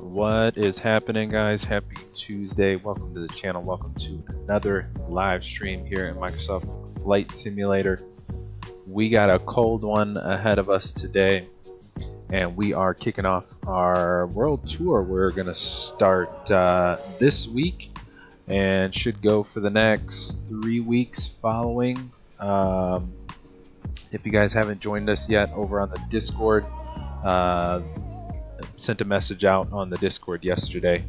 What is happening, guys? Happy Tuesday. Welcome to the channel. Welcome to another live stream here in Microsoft Flight Simulator. We got a cold one ahead of us today, and we are kicking off our world tour. We're going to start this week and should go for the next 3 weeks following. If you guys haven't joined us yet over on the Discord, sent a message out on the Discord yesterday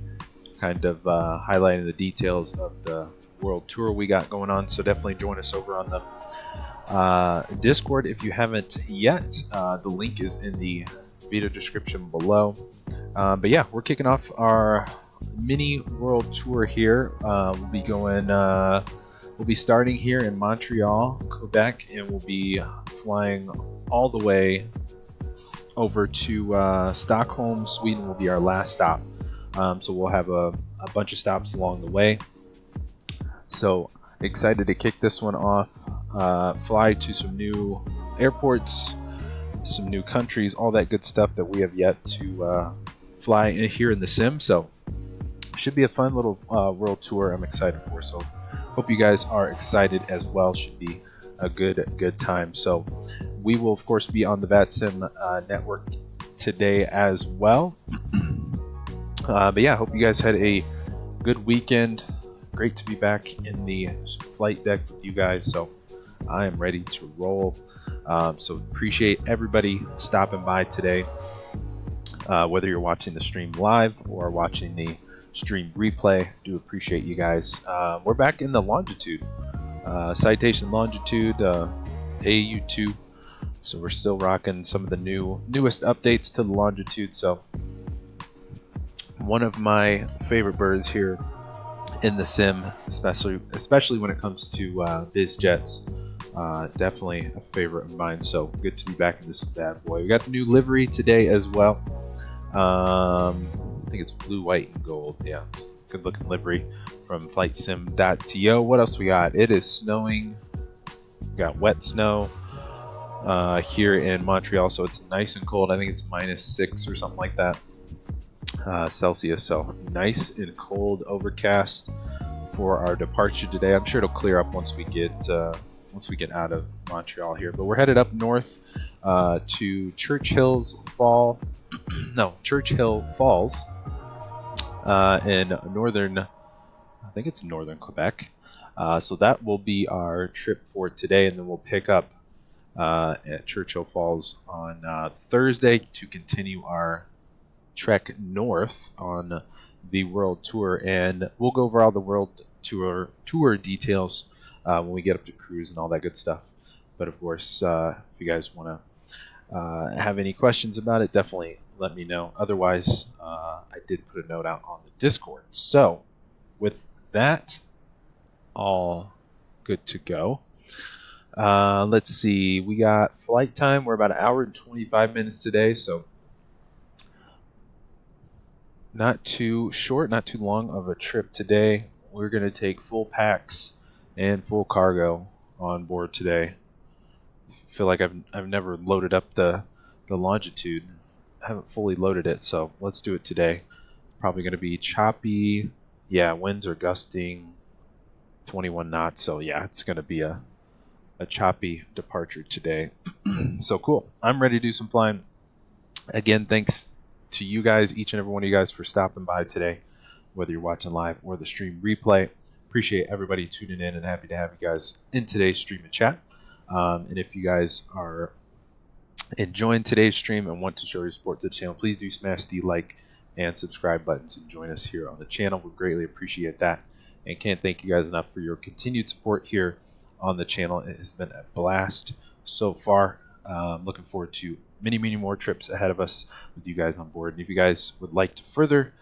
kind of highlighting the details of the world tour we got going on, so definitely join us over on the Discord if you haven't yet. The link is in the video description below. But yeah, we're kicking off our mini world tour here. We'll be starting here in Montreal, Quebec, and we'll be flying all the way over to Stockholm, Sweden will be our last stop. So we'll have a bunch of stops along the way. So excited to kick this one off, fly to some new airports, some new countries, all that good stuff that we have yet to fly in here in the sim. So should be a fun little world tour I'm excited for. So hope you guys are excited as well. Should be a good time. So we will of course be on the Vatsim network today as well. But yeah, hope you guys had a good weekend. Great to be back in the flight deck with you guys. So I am ready to roll. So appreciate everybody stopping by today. Whether you're watching the stream live or watching the stream replay, do appreciate you guys. We're back in the Longitude. Citation Longitude, AAU2. So we're still rocking some of the newest updates to the Longitude. So one of my favorite birds here in the sim, especially when it comes to biz jets. Definitely a favorite of mine. So good to be back in this bad boy. We got the new livery today as well. I think it's blue, white, and gold. Yeah, it's a good looking livery from flightsim.to. What else we got? It is snowing. We got wet snow here in Montreal, so it's nice and cold. I think it's -6 or something like that Celsius. So nice and cold, overcast for our departure today. I'm sure it'll clear up once we get out of Montreal here. But we're headed up north to Churchill Falls in northern, I think it's northern Quebec. So that will be our trip for today, and then we'll pick up at Churchill Falls on Thursday to continue our trek north on the world tour, and we'll go over all the world tour details when we get up to cruise and all that good stuff. But of course, if you guys want to have any questions about it, definitely let me know. Otherwise, I did put a note out on the Discord. So with that all good to go, let's see, we got flight time. We're about 1 hour and 25 minutes today, so not too short, not too long of a trip today. We're going to take full packs and full cargo on board today. I feel like I've never loaded up the Longitude. I haven't fully loaded it, so let's do it today. Probably going to be choppy. Yeah, winds are gusting 21 knots, so yeah, it's going to be a choppy departure today. So cool. I'm ready to do some flying. Again, thanks to you guys, each and every one of you guys, for stopping by today, whether you're watching live or the stream replay. Appreciate everybody tuning in, and happy to have you guys in today's stream and chat. And if you guys are enjoying today's stream and want to show your support to the channel, please do smash the like and subscribe buttons and join us here on the channel. We greatly appreciate that, and can't thank you guys enough for your continued support here on the channel. It has been a blast so far. Looking forward to many more trips ahead of us with you guys on board. And if you guys would like to further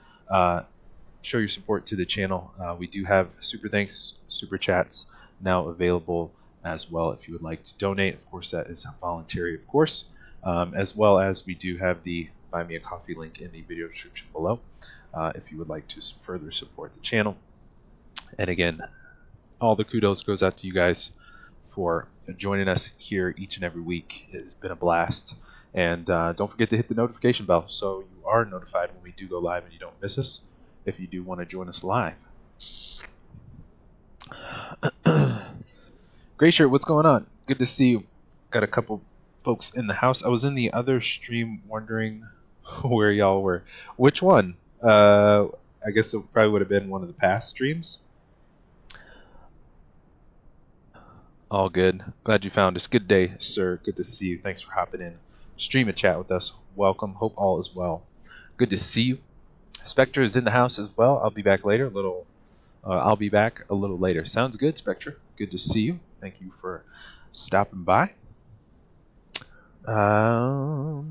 show your support to the channel, we do have super thanks, super chats now available as well if you would like to donate. Of course, that is voluntary, of course, as well as we do have the Buy Me a Coffee link in the video description below if you would like to further support the channel. And again, all the kudos goes out to you guys for joining us here each and every week. It's been a blast. And don't forget to hit the notification bell so you are notified when we do go live and you don't miss us if you do want to join us live. Great shirt, what's going on? Good to see you. Got a couple folks in the house. I was in the other stream wondering where y'all were. Which one? I guess it probably would have been one of the past streams. All good. Glad you found us. Good day, sir. Good to see you. Thanks for hopping in. Stream and chat with us. Welcome. Hope all is well. Good to see you. Spectre is in the house as well. I'll be back later. I'll be back a little later. Sounds good, Spectre. Good to see you. Thank you for stopping by. Oh,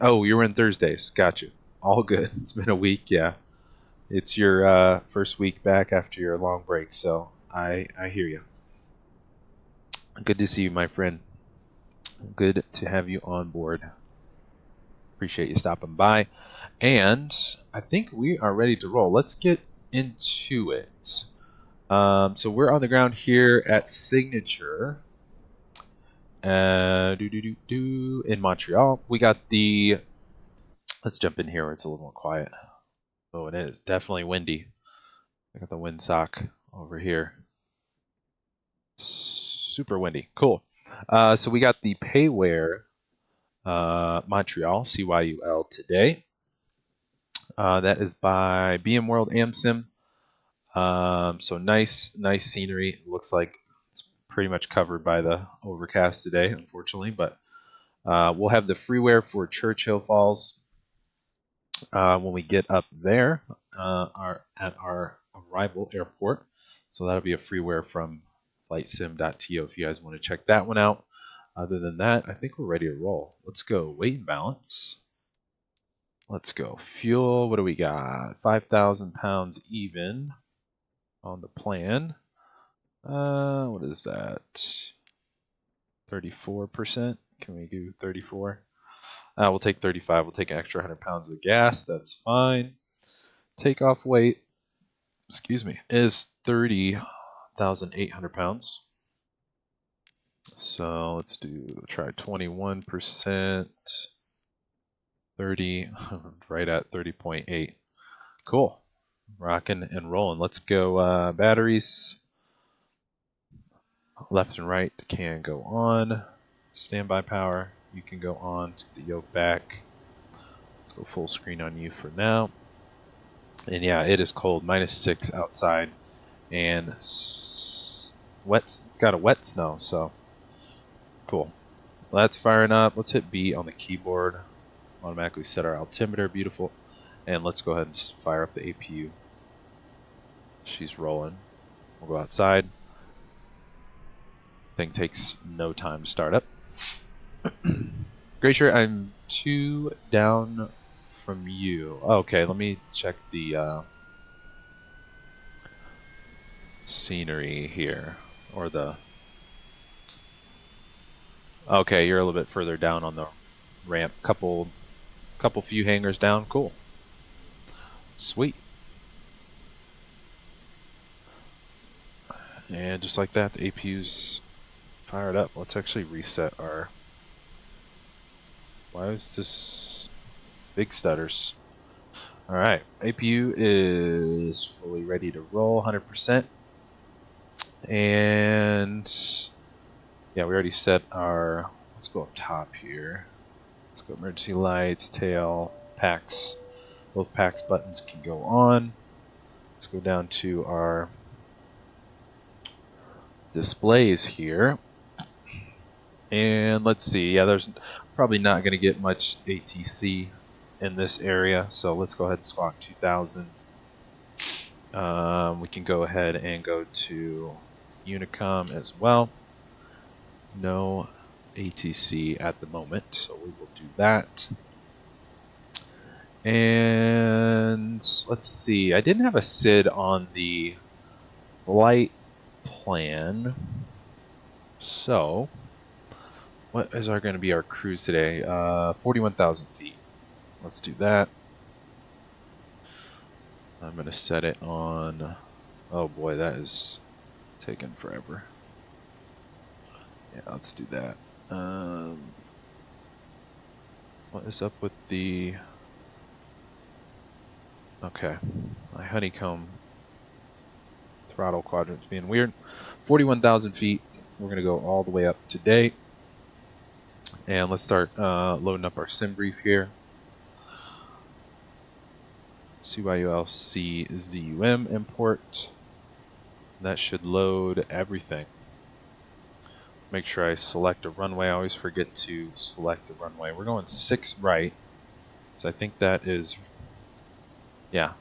you're in Thursdays. Got you. All good. It's been a week. Yeah, it's your first week back after your long break. So I hear you. Good to see you, my friend. Good to have you on board. Appreciate you stopping by. And I think we are ready to roll. Let's get into it. So we're on the ground here at Signature in Montreal. We got the... Let's jump in here where it's a little more quiet. Oh, it is definitely windy. I got the windsock over here. Super windy. Cool. So we got the Payware Montreal CYUL today. That is by BMWorld Amsim. So nice scenery. It looks like it's pretty much covered by the overcast today, unfortunately. But we'll have the freeware for Churchill Falls when we get up there at our arrival airport. So that'll be a freeware from FlightSim.to if you guys want to check that one out. Other than that, I think we're ready to roll. Let's go. Weight and balance. Let's go. Fuel. What do we got? 5,000 pounds even on the plan. What is that? 34%. Can we do 34? We'll take 35. We'll take an extra 100 pounds of gas. That's fine. Takeoff weight, excuse me, is 30,800 pounds. So let's try 21%. 30, right at 30.8. Cool. Rocking and rolling. Let's go batteries. Left and right can go on. Standby power, you can go on. Let's get the yoke back. Let's go full screen on you for now. And yeah, it is cold, -6 outside. And wet. It's got a wet snow, so cool. Well, that's firing up. Let's hit B on the keyboard. Automatically set our altimeter. Beautiful. And let's go ahead and fire up the APU. She's rolling. We'll go outside. Thing takes no time to start up. Great shirt. I'm 2 down from you. Okay, let me check the scenery here, or the... Okay, you're a little bit further down on the ramp. Couple few hangars down. Cool. Sweet. And just like that, the APU's fired up. Let's actually reset our... Why is this big stutters? Alright, APU is fully ready to roll, 100%. And yeah, we already set our... Let's go up top here. Let's go emergency lights, tail, packs. Both packs buttons can go on. Let's go down to our displays here. And let's see, yeah, there's probably not going to get much ATC in this area, so let's go ahead and squawk 2000. We can go ahead and go to Unicom as well. No ATC at the moment, so we will do that. And let's see, I didn't have a SID on the light plan. So, what is going to be our cruise today? 41,000 feet. Let's do that. I'm going to set it on... Oh boy, that is taking forever. Yeah, let's do that. What is up with the... Okay, my Honeycomb throttle quadrant's being weird. 41,000 feet. We're going to go all the way up today. And let's start loading up our sim brief here. CYUL CZUM import. That should load everything. Make sure I select a runway. I always forget to select a runway. We're going 6 right. So I think that is, yeah,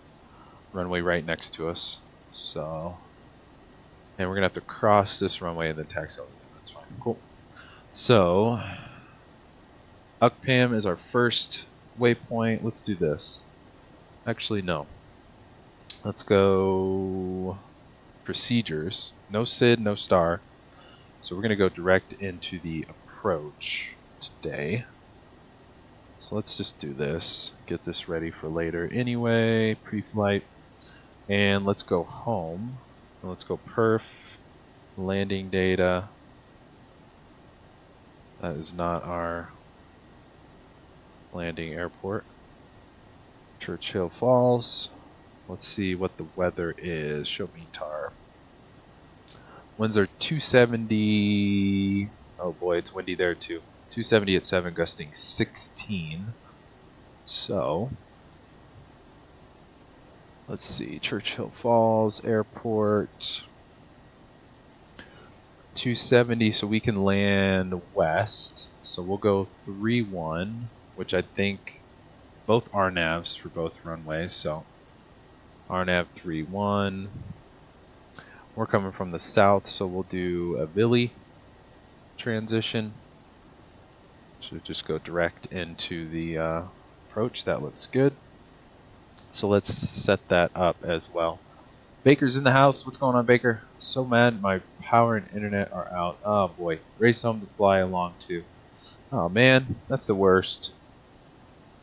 runway right next to us. So, and we're going to have to cross this runway and then taxi over. That's fine. Cool. So, UKPAM is our first waypoint. Let's do this. Actually, no. Let's go procedures. No SID, no star. So we're going to go direct into the approach today. So let's just do this. Get this ready for later anyway. Pre-flight. And let's go home. And let's go perf. Landing data. That is not our landing airport. Churchill Falls. Let's see what the weather is. Show me tar. Winds are 270. Oh boy, it's windy there too. 270 at 7, gusting 16. So, let's see. Churchill Falls Airport. 270, so we can land west. So we'll go 3-1, which I think both RNAVs for both runways. So RNAV 3-1. We're coming from the south, so we'll do a Billy transition. So just go direct into the approach. That looks good. So let's set that up as well. Baker's in the house. What's going on, Baker? So mad my power and internet are out. Oh boy. Race home to fly along too. Oh man, that's the worst.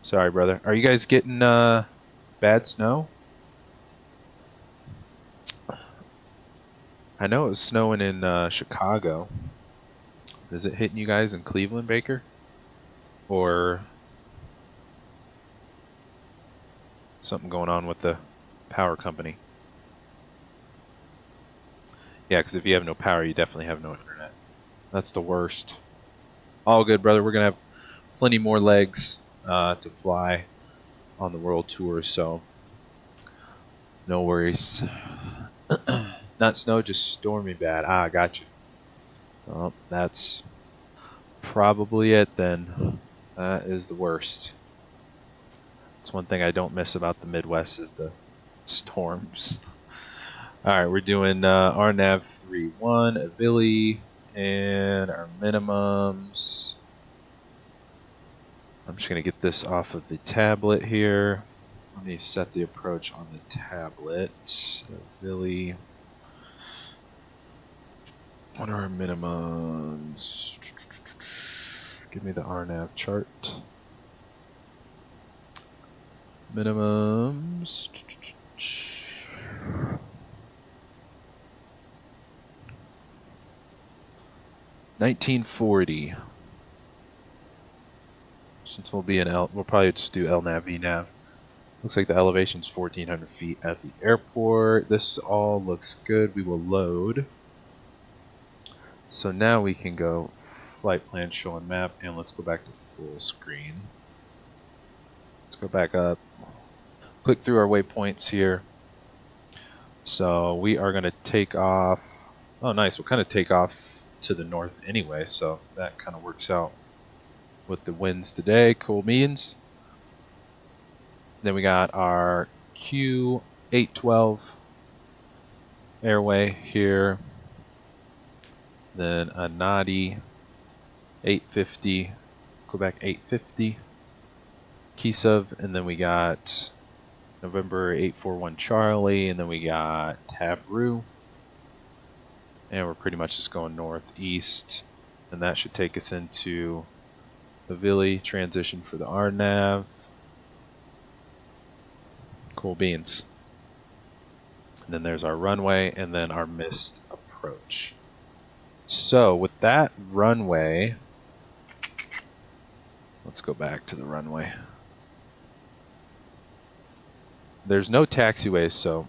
Sorry, brother. Are you guys getting bad snow? I know it was snowing in Chicago. Is it hitting you guys in Cleveland, Baker? Or something going on with the power company? Yeah, because if you have no power, you definitely have no internet. That's the worst. All good, brother. We're going to have plenty more legs to fly on the world tour, so no worries. Not snow, just stormy bad. Ah, I got you. Well, that's probably it then. That is the worst. It's one thing I don't miss about the Midwest is the storms. Alright, we're doing RNAV 3-1, Avili, and our minimums. I'm just going to get this off of the tablet here. Let me set the approach on the tablet. Avili. What are our minimums? Give me the RNAV chart. Minimums. 1940. Since we'll be in we'll probably just do LNAV, VNAV. Looks like the elevation's 1,400 feet at the airport. This all looks good. We will load. So now we can go flight plan, show on map, and let's go back to full screen. Let's go back up. Click through our waypoints here. So we are going to take off. Oh, nice. We'll kind of take off to the north anyway, so that kind of works out with the winds today. Cool beans. Then we got our Q812 airway here. Then ANATI 850, Quebec 850, KISUV, and then we got November 841 Charlie, and then we got TABRU. And we're pretty much just going northeast, and that should take us into the Villy transition for the RNAV. Cool beans. And then there's our runway, and then our missed approach. So with that runway, let's go back to the runway. There's no taxiways, so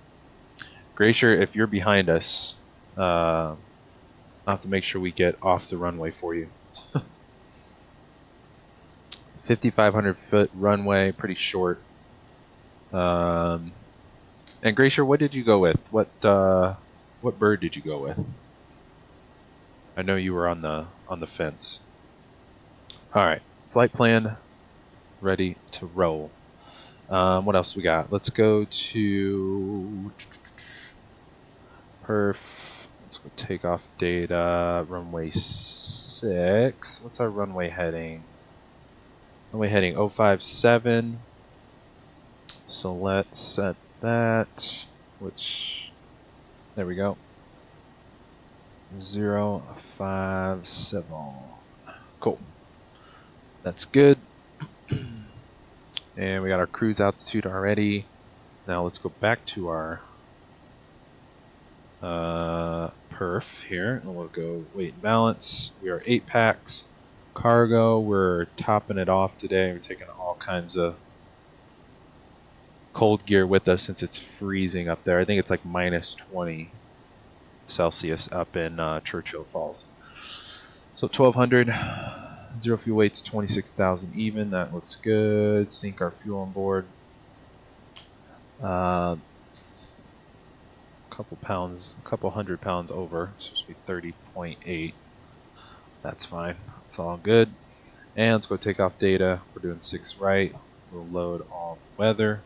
Glacier, if you're behind us, I'll have to make sure we get off the runway for you. 5,500 foot runway, pretty short. And Glacier, what did you go with? What bird did you go with? I know you were on the fence. All right, flight plan ready to roll. What else we got? Let's go to perf. Let's go takeoff data. Runway 6. What's our runway heading? Runway heading 057. So let's set that, which, there we go. 057. Cool. That's good. And we got our cruise altitude already. Now let's go back to our perf here, and we'll go weight and balance. We are 8 packs. Cargo, we're topping it off today. We're taking all kinds of cold gear with us since it's freezing up there. I think it's like minus 20 Celsius up in Churchill Falls. So 1,200. Zero fuel weight's 26,000 even. That looks good. Sink our fuel on board. Couple hundred pounds over. It's supposed to be 30.8. That's fine. It's all good. And let's go take off data. We're doing 6 right. We'll load all the weather.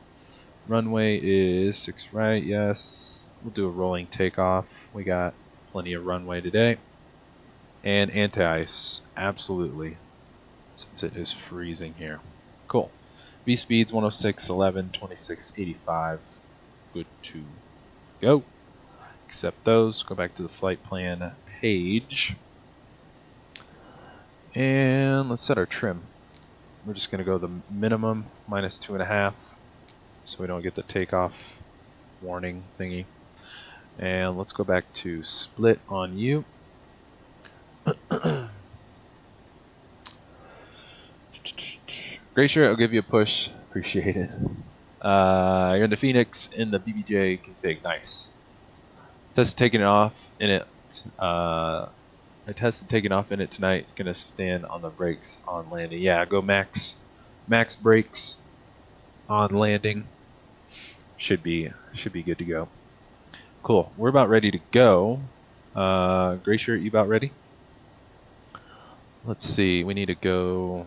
Runway is 6 right. Yes. We'll do a rolling takeoff. We got plenty of runway today. And anti-ice, absolutely, since it is freezing here. Cool. V speeds 106, 11, 26, 85. Good to go. Accept those. Go back to the flight plan page. And let's set our trim. We're just going to go the minimum, minus 2.5, so we don't get the takeoff warning thingy. And let's go back to split on you. Glacier, I'll give you a push. Appreciate it. You're in the Phoenix in the BBJ config. Nice. Tested taking it off in it. I tested taking off in it tonight. Gonna stand on the brakes on landing. Yeah, go max brakes on landing. Should be good to go. Cool. We're about ready to go. Glacier, you about ready? Let's see. We need to go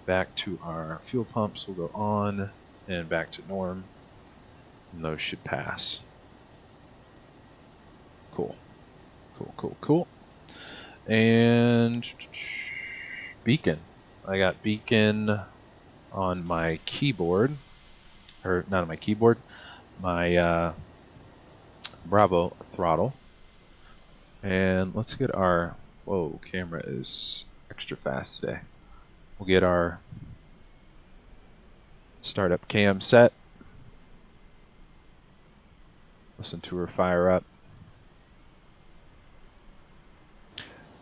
back to our fuel pumps. We'll go on and back to norm. And those should pass. Cool. Cool. And beacon. I got beacon on my keyboard. Or not on my keyboard. My Bravo throttle. And let's get our... Whoa, camera is extra fast today. We'll get our startup cam set. Listen to her fire up.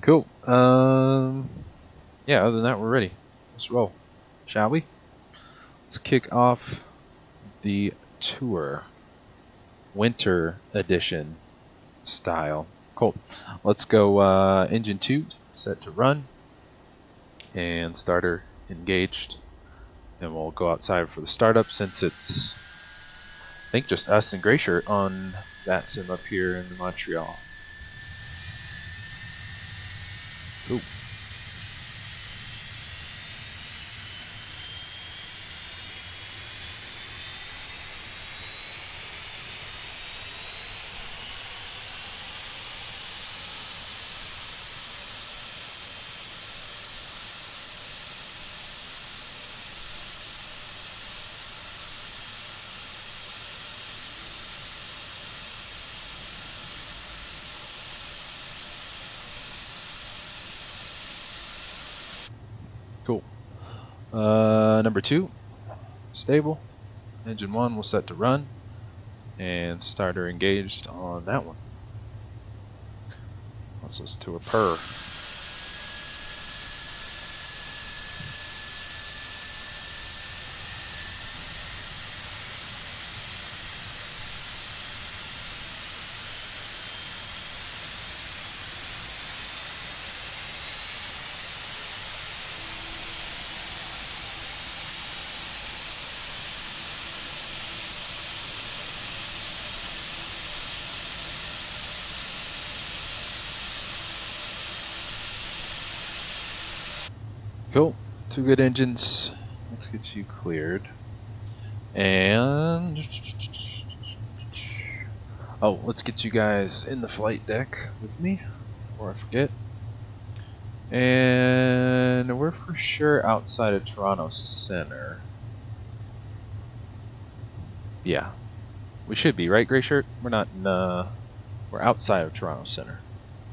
Cool. Yeah, other than that, we're ready. Let's roll. Shall we? Let's kick off the tour. Winter edition style. Cool. Let's go engine 2, set to run. And starter engaged. And we'll go outside for the startup since it's, I think, just us and Glacier on Vatsim up here in Montreal. Ooh. Cool. Number 2, stable. Engine 1 will set to run, and starter engaged on that one. Let's listen to a purr. Cool. 2 good engines. Let's get you cleared. And oh, let's get you guys in the flight deck with me before I forget. And we're for sure outside of Toronto Center. Yeah, we should be, right, Gray Shirt? We're not in, we're outside of Toronto Center,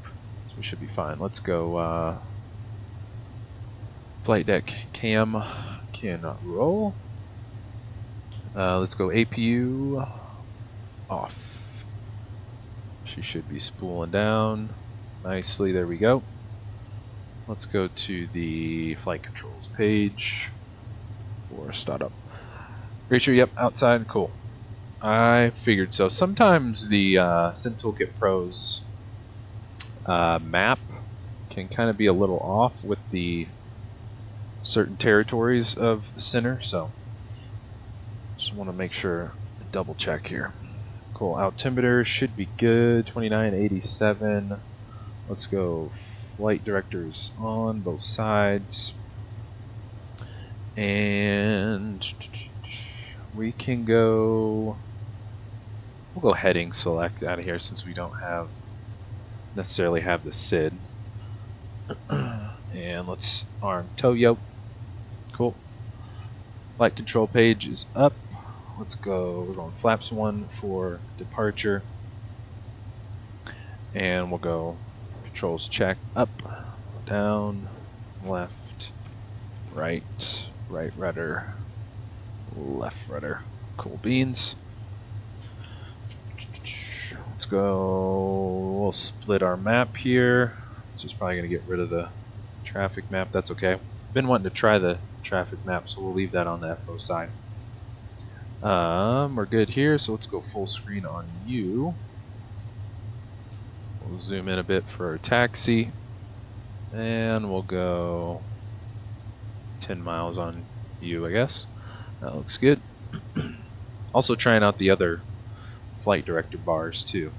so we should be fine. Let's go. Flight deck cam can roll. Let's go APU off. She should be spooling down nicely. There we go. Let's go to the flight controls page for startup. Rachel, yep, outside, cool. I figured so. Sometimes the SimToolkit Pro's map can kind of be a little off with the certain territories of the center, so just want to make sure, double check here. Cool, altimeter should be good, 2987. Let's go flight directors on both sides, and we can go, we'll go heading select out of here since we don't have necessarily have the SID. And let's arm tow yoke. Cool. Flight control page is up. Let's go. We're going flaps 1 for departure. And we'll go controls check up, down, left, right, right rudder, left rudder. Cool beans. Let's go. We'll split our map here. This is probably going to get rid of the traffic map. That's okay. Been wanting to try the traffic map, so we'll leave that on the FO side. We're good here, so let's go full screen on you. We'll zoom in a bit for our taxi, and we'll go 10 miles on you, I guess. That looks good. Also trying out the other flight director bars too.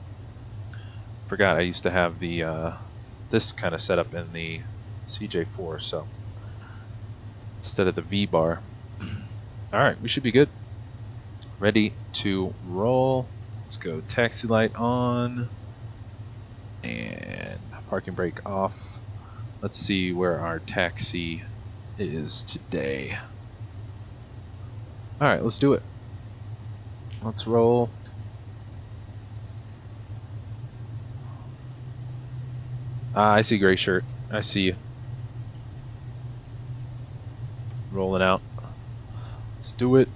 Forgot I used to have the this kind of setup in the CJ4, so instead of the V bar. Alright, we should be good. Ready to roll. Let's go taxi light on and parking brake off. Let's see where our taxi is today. Alright, let's do it. Let's roll. I see gray shirt. I see you. Rolling out. Let's do it.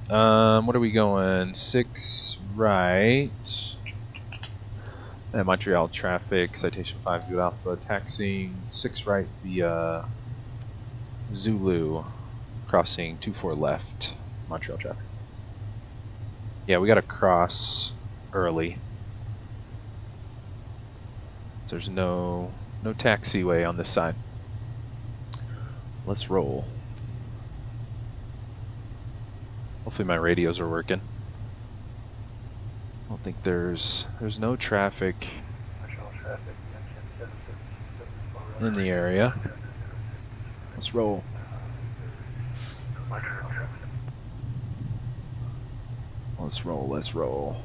What are we going? 6 right. And Montreal traffic. Citation 5 Good Alpha. Taxiing 6 right via Zulu. Crossing 24 left. Montreal traffic. Yeah, we got to cross early. There's no taxiway on this side. Let's roll. Hopefully my radios are working. I don't think there's no traffic in the area. Let's roll. Let's roll, let's roll.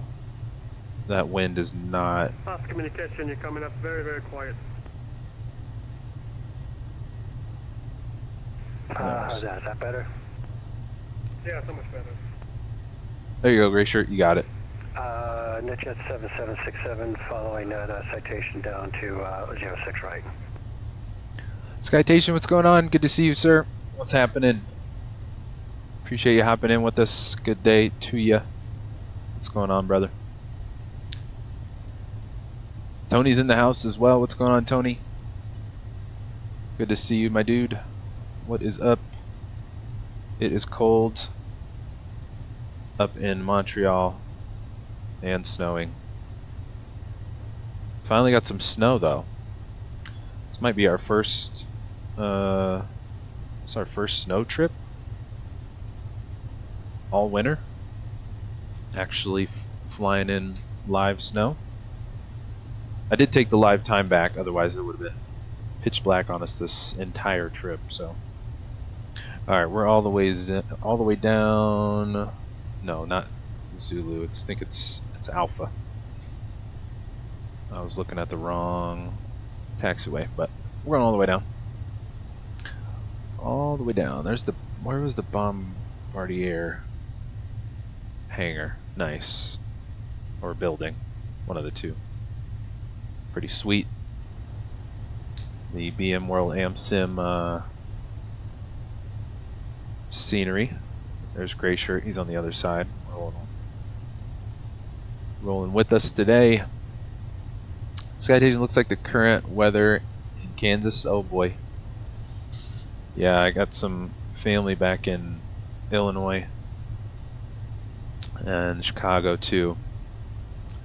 That wind is not... Fast communication, you're coming up very, very quiet. Is that better? Yeah, so much better. There you go, gray shirt, you got it. NetJet 7767 following that citation down to 06 right. Citation, what's going on? Good to see you, sir. What's happening? Appreciate you hopping in with us. Good day to you. What's going on, brother? Tony's in the house as well. What's going on, Tony? Good to see you, my dude. What is up? It is cold up in Montreal and snowing. Finally got some snow though. This might be our first it's our first snow trip all winter. Actually flying in live snow. I did take the live time back, otherwise it would have been pitch black on us this entire trip. So alright, we're all the way down. No, not Zulu. I think it's Alpha. I was looking at the wrong taxiway, but we're going all the way down. All the way down. There's the, where was the Bombardier hangar? Nice. Or building. One of the two. Pretty sweet. The BMWorld Amsim scenery. There's Gray Shirt. He's on the other side. Rolling with us today. Citation looks like the current weather in Kansas. Oh boy. Yeah, I got some family back in Illinois and Chicago too.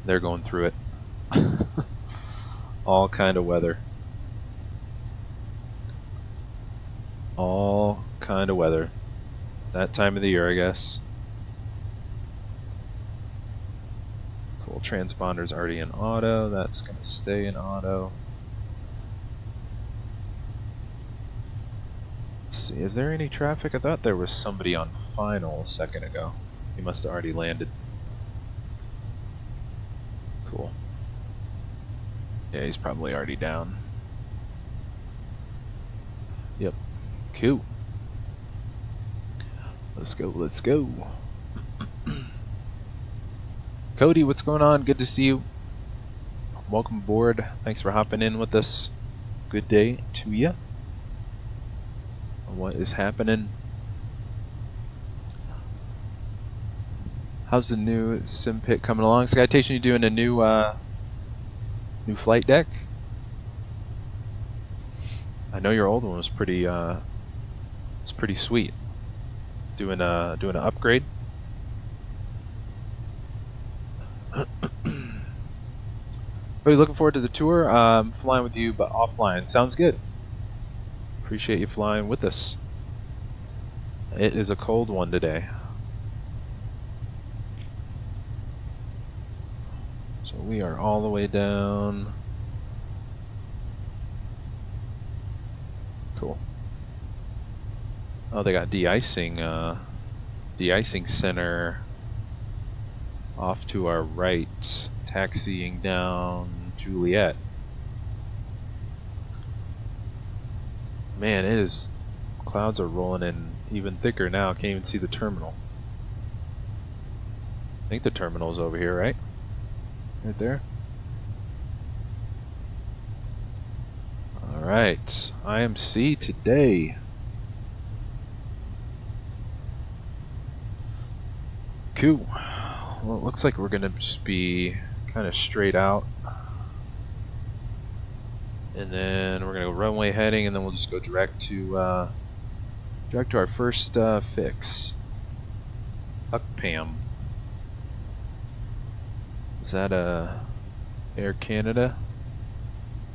They're going through it. All kind of weather. All kind of weather. That time of the year, I guess. Cool. Transponder's already in auto. That's going to stay in auto. Let's see. Is there any traffic? I thought there was somebody on final a second ago. He must have already landed. Cool. Yeah, he's probably already down. Yep. Cool. Let's go, let's go. Cody, what's going on? Good to see you. Welcome aboard. Thanks for hopping in with us. Good day to you. What is happening? How's the new sim pit coming along? Citation, you doing a new flight deck? I know your old one was pretty sweet. Doing an upgrade. Are you looking forward to the tour? Flying with you, but offline. Sounds good. Appreciate you flying with us. It is a cold one today. So we are all the way down. Cool. Oh, they got de-icing center off to our right, taxiing down Juliet. Man, it is, clouds are rolling in even thicker now. Can't even see the terminal. I think the terminal's over here, right? Right there. Alright, IMC today. Cool. Well, it looks like we're gonna just be kind of straight out. And then we're gonna go runway heading, and then we'll just go direct to our first fix. UKPAM. Is that Air Canada?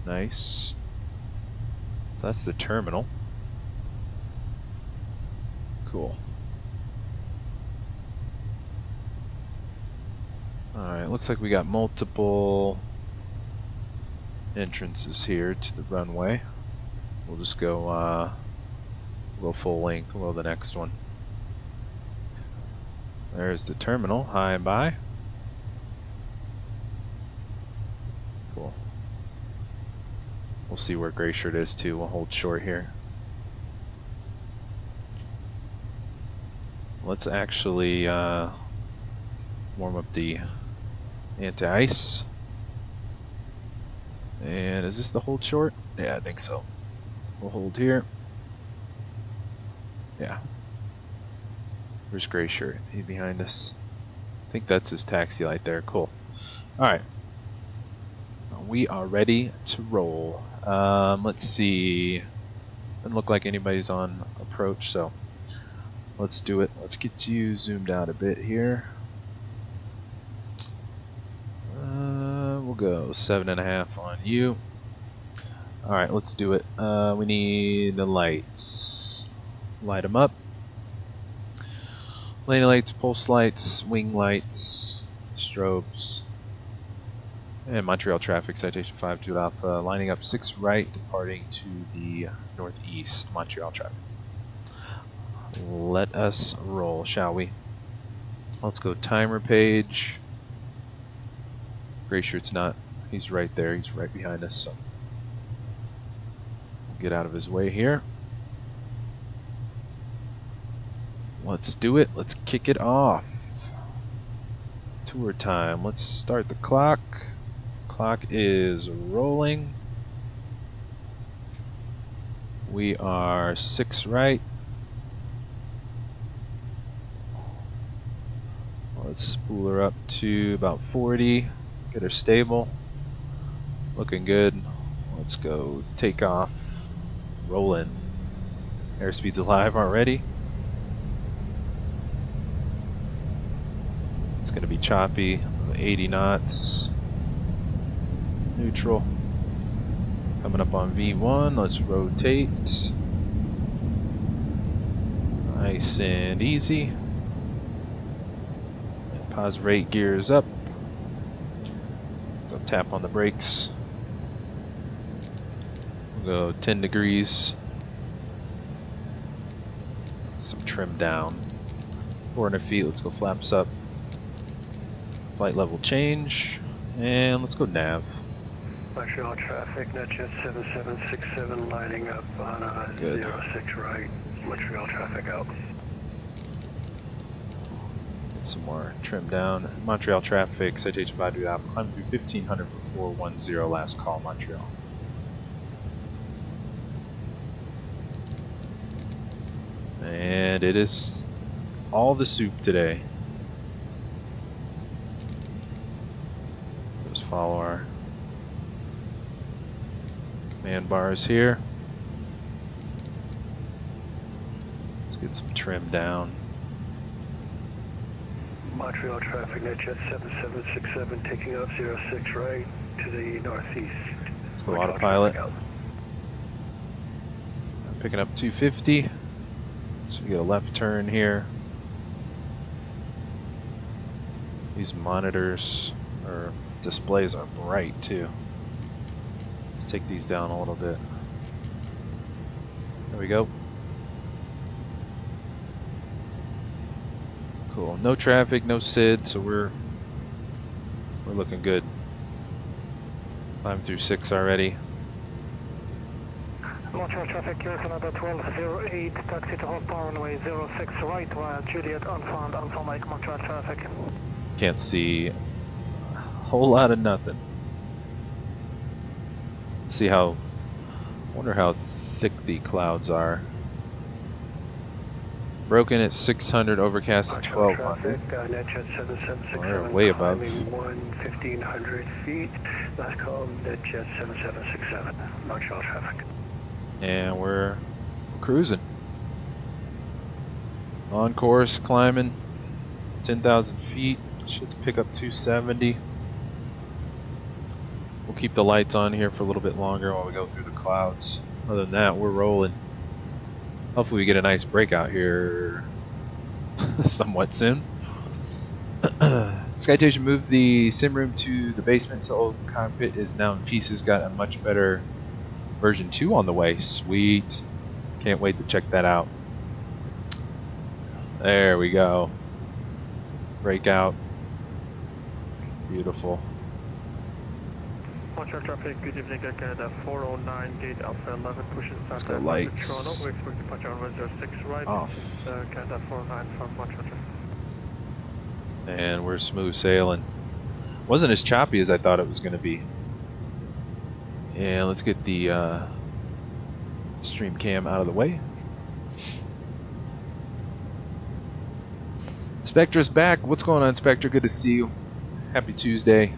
Nice. That's the terminal. Cool. Alright, looks like we got multiple entrances here to the runway. We'll just go full length. We'll go the next one. There's the terminal, high and by. Cool. We'll see where Gray Shirt is too. We'll hold short here. Let's actually warm up the anti-ice. And is this the hold short? Yeah, I think so. We'll hold here. Yeah. Where's Gray Shirt? He's behind us. I think that's his taxi light there. Cool. Alright. We are ready to roll. Let's see. Doesn't look like anybody's on approach, so let's do it. Let's get you zoomed out a bit here. We'll go 7.5 on you. Alright, let's do it. We need the lights. Light them up. Lane lights, pulse lights, wing lights, strobes. And Montreal traffic, Citation 5 Alpha, lining up 6 right, departing to the northeast, Montreal traffic. Let us roll, shall we? Let's go timer page. Gray Shirt's not, he's right there, he's right behind us, so we'll get out of his way here. Let's do it, let's kick it off. Tour time, let's start the clock. Clock is rolling. We are 6 right. Let's spool her up to about 40. Get her stable. Looking good. Let's go take off. Rolling. Airspeed's alive already. It's going to be choppy. 80 knots. Neutral. Coming up on V1, let's rotate. Nice and easy. And pause rate gears up. Go tap on the brakes. We'll go 10 degrees. Some trim down. 400 feet, let's go flaps up. Flight level change. And let's go nav. Montreal traffic, NetJet 7767 lining up on 06 right. Montreal traffic out. Get some more trim down. Montreal traffic, Citation 5 Alpha, climb through 1500 for 410, last call Montreal. And it is all the soup today. Just follow our command bars here. Let's get some trim down. Montreal traffic, NetJet 7767 taking off 06 right to the northeast. Let's go autopilot. Picking up 250. So we get a left turn here. These monitors or displays are bright too. Let's take these down a little bit. There we go. Cool. No traffic, no SID, so we're looking good. I'm through 6 already. Montreal traffic, Canada 1208, taxi to hold power runway 06 right via Juliet unfound Alpha Mike Montreal traffic. Can't see a whole lot of nothing. See how, wonder how thick the clouds are. Broken at 600, overcast at 1200. NetJet 7767. We're way above. 1500 feet. Last call, NetJet 7767. Montreal traffic. And we're cruising. On course, climbing 10,000 feet. Should pick up 270. We'll keep the lights on here for a little bit longer while we go through the clouds. Other than that, we're rolling. Hopefully we get a nice breakout here somewhat soon. Citation moved the sim room to the basement, so old cockpit is now in pieces. Got a much better version 2 on the way. Sweet. Can't wait to check that out. There we go. Breakout. Beautiful. Montreal traffic, good evening, Air Canada 409, gate Alpha 11, pushing Let's go south lights. Toronto. We expect departure on 06 right. Off. This is Canada 409 from Montreal traffic. And we're smooth sailing. Wasn't as choppy as I thought it was going to be. And let's get the stream cam out of the way. Spectra's back. What's going on, Spectra? Good to see you. Happy Tuesday.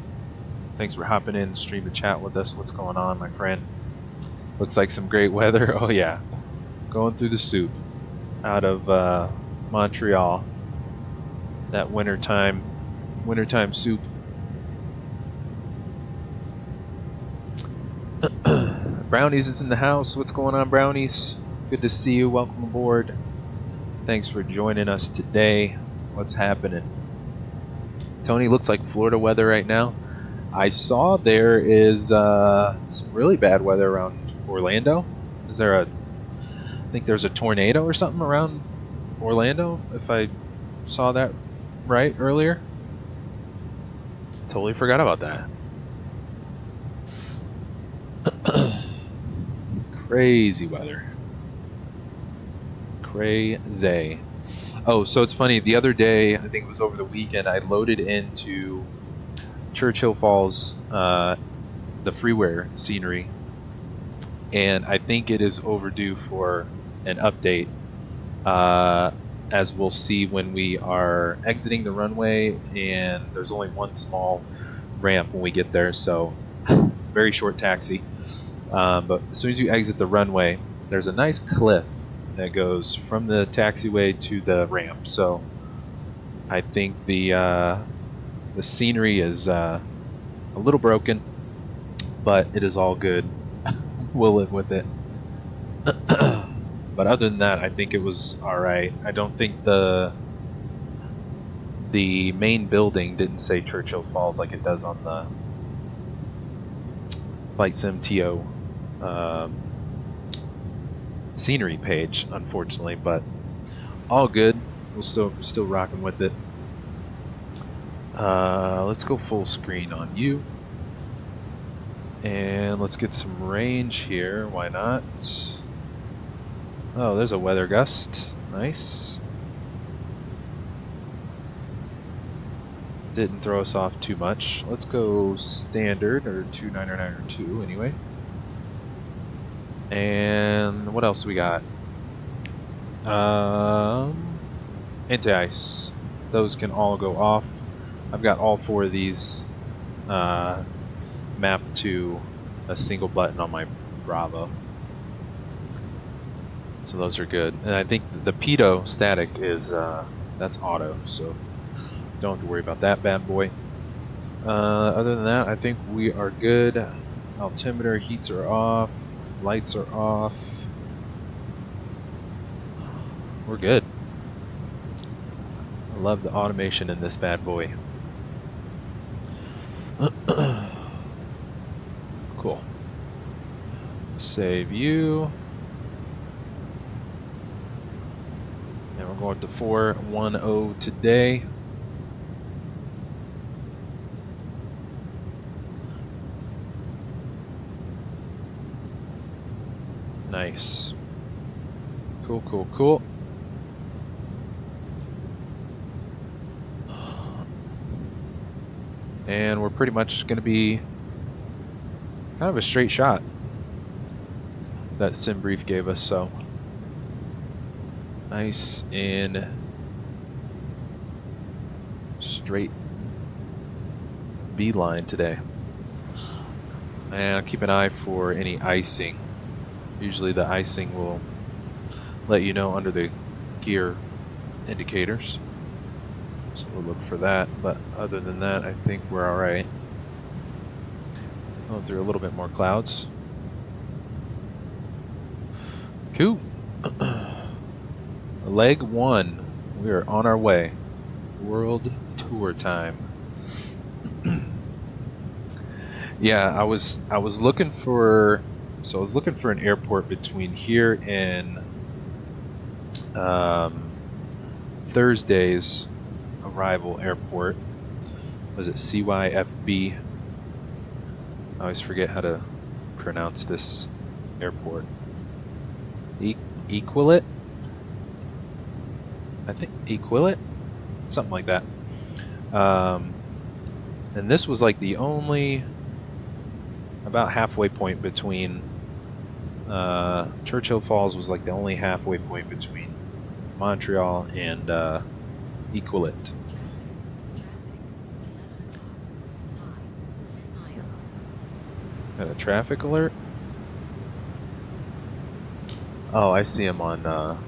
Thanks for hopping in, stream to chat with us. What's going on, my friend? Looks like some great weather. Oh yeah, going through the soup out of Montreal. That wintertime soup. Brownies is in the house. What's going on, Brownies? Good to see you. Welcome aboard. Thanks for joining us today. What's happening? Tony, looks like Florida weather right now. I saw there is some really bad weather around Orlando. Is there I think there's a tornado or something around Orlando, if I saw that right earlier. Totally forgot about that. Crazy weather. Crazy. Oh, so it's funny. The other day, I think it was over the weekend, I loaded into Churchill Falls the freeware scenery, and I think it is overdue for an update, as we'll see when we are exiting the runway, and there's only one small ramp when we get there, so very short taxi. But as soon as you exit the runway, there's a nice cliff that goes from the taxiway to the ramp. So I think the scenery is a little broken, but it is all good. We'll live with it. But other than that, I think it was all right. I don't think the main building didn't say Churchill Falls like it does on the Flight Sim TO scenery page, unfortunately, but all good. We're still rocking with it. Let's go full screen on you, and let's get some range here. Why not? Oh, there's a weather gust. Nice. Didn't throw us off too much. Let's go standard, or 29902 anyway. And what else we got? Anti-ice. Those can all go off. I've got all four of these mapped to a single button on my Bravo. So those are good. And I think the pitot static is that's auto, so don't have to worry about that bad boy. Other than that, I think we are good. Altimeter heats are off. Lights are off. We're good. I love the automation in this bad boy. Cool. Save you. And we're going to 410 today. Nice. Cool, cool, cool. And we're pretty much going to be kind of a straight shot that sim brief gave us, so nice and straight beeline today. And I'll keep an eye for any icing. Usually the icing will let you know under the gear indicators, so we'll look for that. But other than that, I think we're all right. Going through a little bit more clouds. Cool. Leg one. We are on our way. World tour time. Yeah, I was looking for. So I was looking for an airport between here and Thursday's arrival airport. Was it CYFB? I always forget how to pronounce this airport. Equilit? I think Equilit? Something like that. And this was like the only about halfway point between Churchill Falls was like the only halfway point between Montreal and equal it. Got a traffic alert? Oh, I see him on,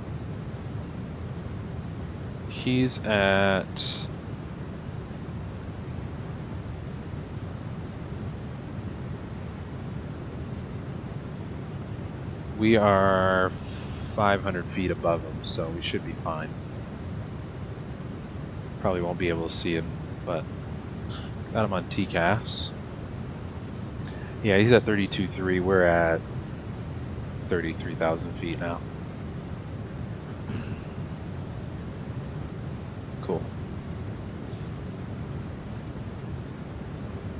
he's at... We are 500 feet above him, so we should be fine. Probably won't be able to see him, but got him on TCAS. Yeah, he's at 32.3. We're at 33,000 feet now. Cool.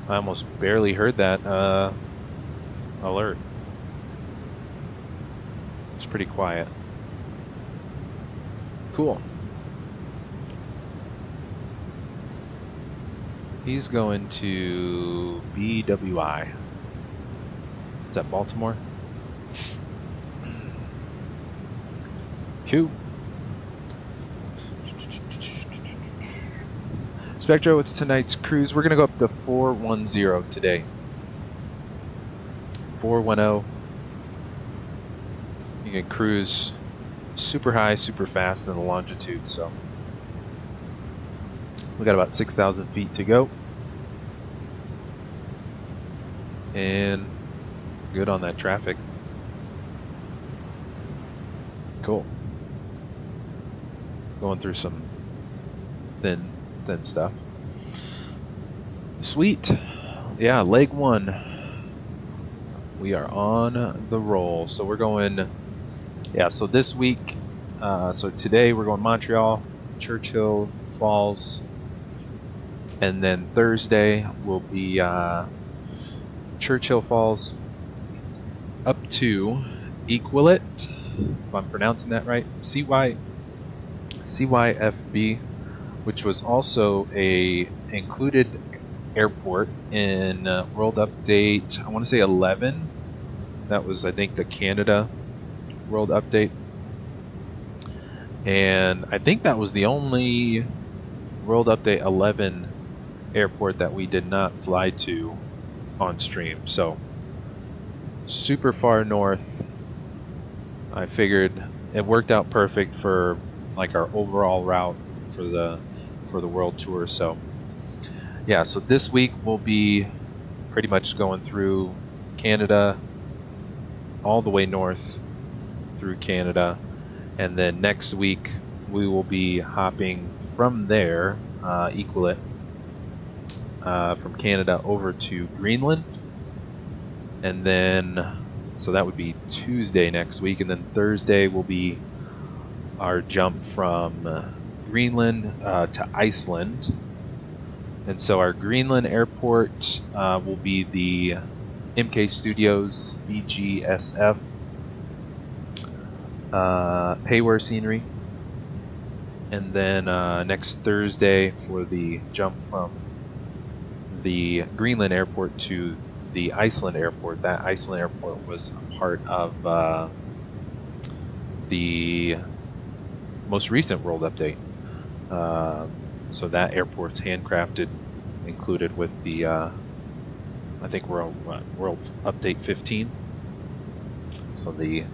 I almost barely heard that alert. It's pretty quiet. Cool. He's going to BWI. Is that Baltimore? Q. Spectro, what's tonight's cruise? We're going to go up to 410 today. 410. You can cruise super high, super fast in the longitude, so we got about 6,000 feet to go. And good on that traffic. Cool. Going through some thin stuff. Sweet. Yeah, leg one. We are on the roll. So we're going, yeah, so this week, so today we're going Montreal, Churchill, Falls, and then Thursday will be Churchill Falls up to Equalit, if I'm pronouncing that right, CYFB, which was also a included airport in World Update, I want to say 11. That was, I think, the Canada World Update. And I think that was the only World Update 11 airport that we did not fly to on stream. So super far north. I figured it worked out perfect for like our overall route for the world tour. So yeah, so this week we'll be pretty much going through Canada all the way north through Canada, and then next week we will be hopping from there, Equalit, from Canada over to Greenland, and then so that would be Tuesday next week, and then Thursday will be our jump from Greenland to Iceland. And so our Greenland airport will be the MK Studios BGSF Payware scenery. And then next Thursday for the jump from the Greenland airport to the Iceland airport. That Iceland airport was a part of the most recent World Update. So that airport's handcrafted, included with the I think World Update 15. So I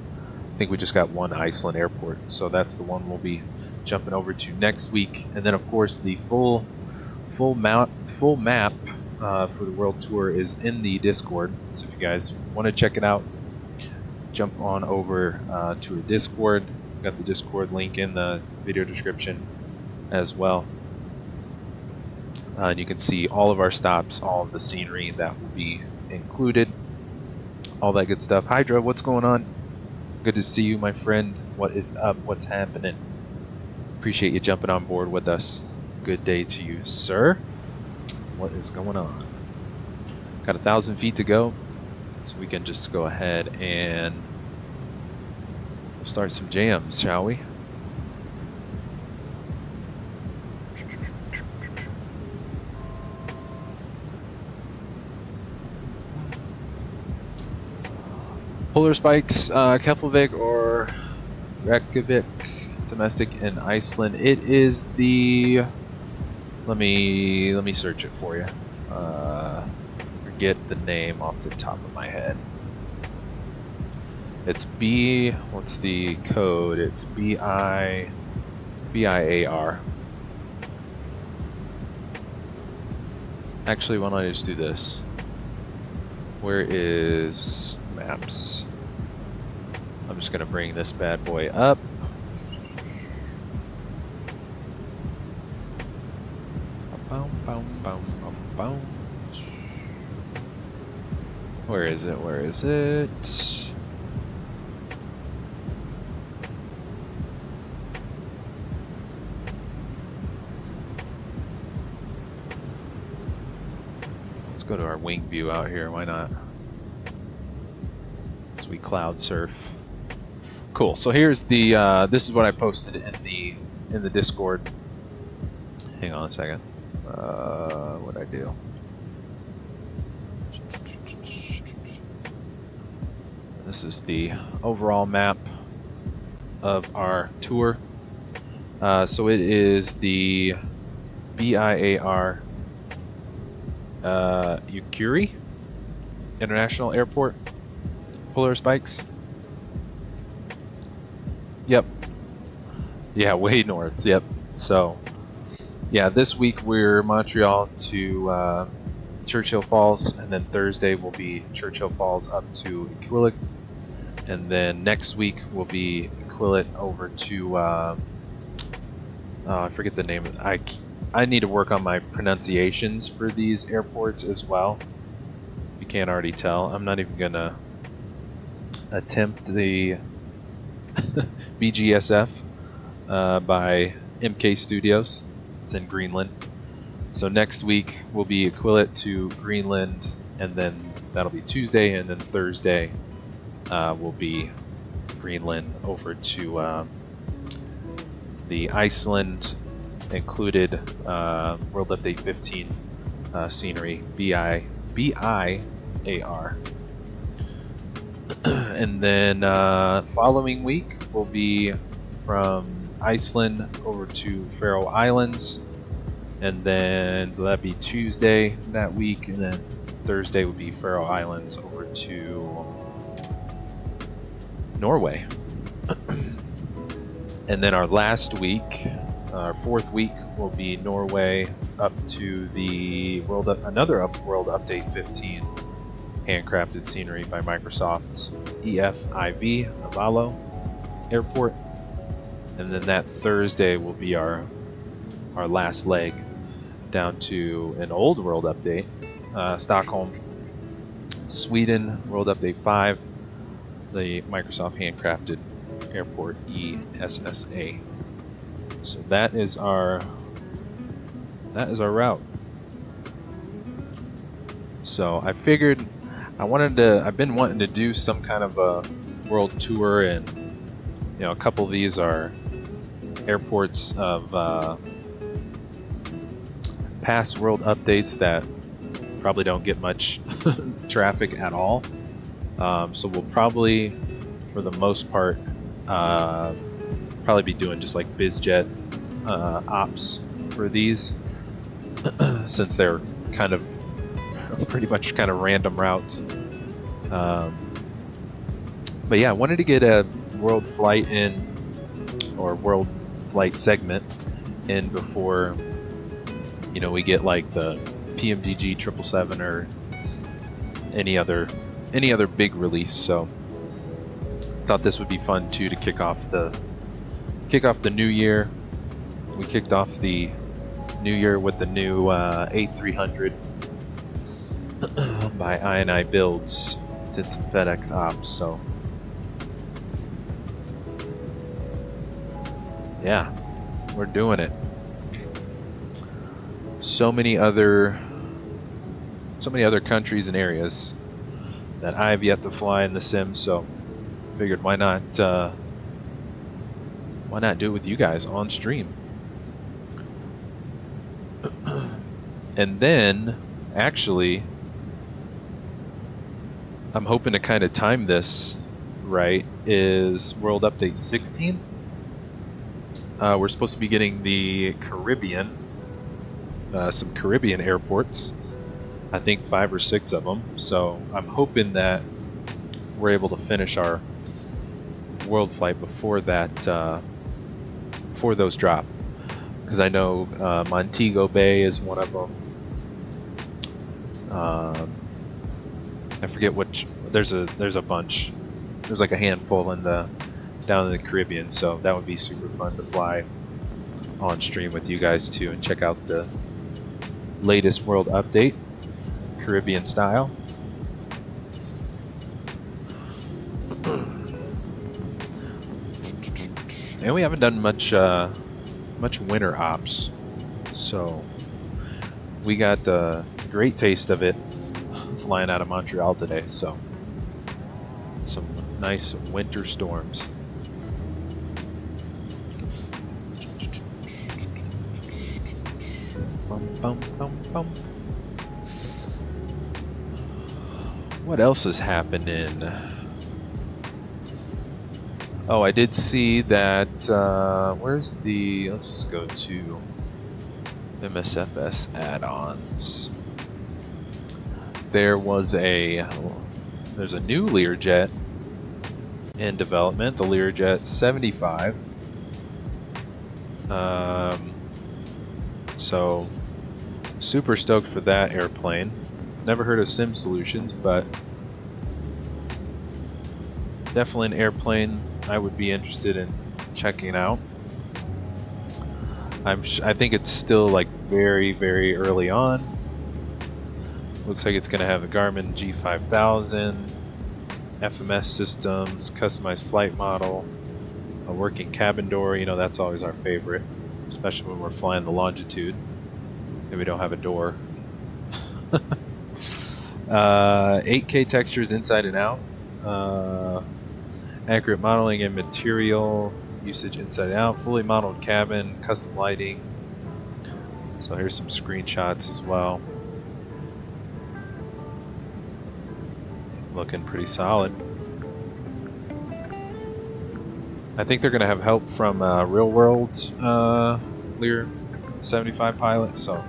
think we just got one Iceland airport, so that's the one we'll be jumping over to next week. And then of course the full map for the world tour is in the Discord. So if you guys want to check it out, jump on over to our Discord. Got the Discord link in the video description as well. And you can see all of our stops, all of the scenery that will be included, all that good stuff. Hydra, what's going on? Good to see you, my friend. What is up? What's happening? Appreciate you jumping on board with us. Good day to you, sir. What is going on? Got 1,000 feet to go, so we can just go ahead and start some jams, shall we? Polar Spikes, Keflavik or Reykjavik domestic in Iceland. It is the, let me search it for you. Forget the name off the top of my head. It's B, what's the code? It's BIAR. Actually, why don't I just do this? Where is maps? I'm just gonna bring this bad boy up. Where is it? Where is it? Let's go to our wing view out here. Why not? As we cloud surf. Cool. So here's the. This is what I posted in the Discord. Hang on a second. What'd I do? This is the overall map of our tour. So it is the BIAR Ukuri International Airport, Polar Spikes. Yep. Yeah, way north. Yep. So, yeah, this week we're Montreal to Churchill Falls, and then Thursday will be Churchill Falls up to Iqaluit, and then next week will be Iqaluit over to I forget the name of it. I need to work on my pronunciations for these airports as well. You can't already tell. I'm not even gonna attempt the BGSF by MK Studios. It's in Greenland. So next week will be Iqaluit to Greenland, and then that'll be Tuesday, and then Thursday will be Greenland over to the Iceland included World Update 15 scenery, BIAR. And then following week will be from Iceland over to Faroe Islands, and then so that'd be Tuesday that week, and then Thursday would be Faroe Islands over to Norway. And then our last week, our fourth week, will be Norway up to the another World Update 15 handcrafted scenery by Microsoft EFIV Avalo Airport. And then that Thursday will be our last leg down to an old World Update, Stockholm, Sweden, World Update 5, the Microsoft handcrafted airport ESSA. So that is our route. So I figured I've been wanting to do some kind of a world tour, and you know, a couple of these are airports of past world updates that probably don't get much traffic at all. So we'll probably, for the most part, probably be doing just like BizJet ops for these, since they're kind of pretty much kind of random routes. But yeah, I wanted to get a world flight in, or world flight segment in, before, you know, we get like the PMDG 777 or any other big release. So thought this would be fun too, to kick off the new year. We kicked off the new year with the new A300 by ANATI Builds. Did some FedEx ops, so yeah, we're doing it. So many other countries and areas that I've yet to fly in the sim, so figured why not do it with you guys on stream. And then actually I'm hoping to kind of time this right, is World Update 16. We're supposed to be getting the Caribbean, some Caribbean airports. I think 5 or 6 of them. So I'm hoping that we're able to finish our world flight before that, before those drop. Because I know Montego Bay is one of them. I forget which. There's a bunch. There's like a handful in the down in the Caribbean. So that would be super fun to fly on stream with you guys too and check out the latest world update, Caribbean style. And we haven't done much winter ops, so we got a great taste of it flying out of Montreal today. So some nice winter storms. Bum, bum, bum, bum. What else is happening? Oh, I did see that, where's the, let's just go to MSFS add-ons. There's a new Learjet in development, the Learjet 75. So, super stoked for that airplane. Never heard of Sim Solutions, but definitely an airplane I would be interested in checking out. I think it's still like very, very early on. Looks like it's going to have a Garmin G5000, FMS systems, customized flight model, a working cabin door. You know, that's always our favorite, especially when we're flying the Longitude and we don't have a door. 8K textures inside and out. Accurate modeling and material usage inside and out. Fully modeled cabin, custom lighting. So here's some screenshots as well. Looking pretty solid. I think they're going to have help from Real World Lear 75 pilot, so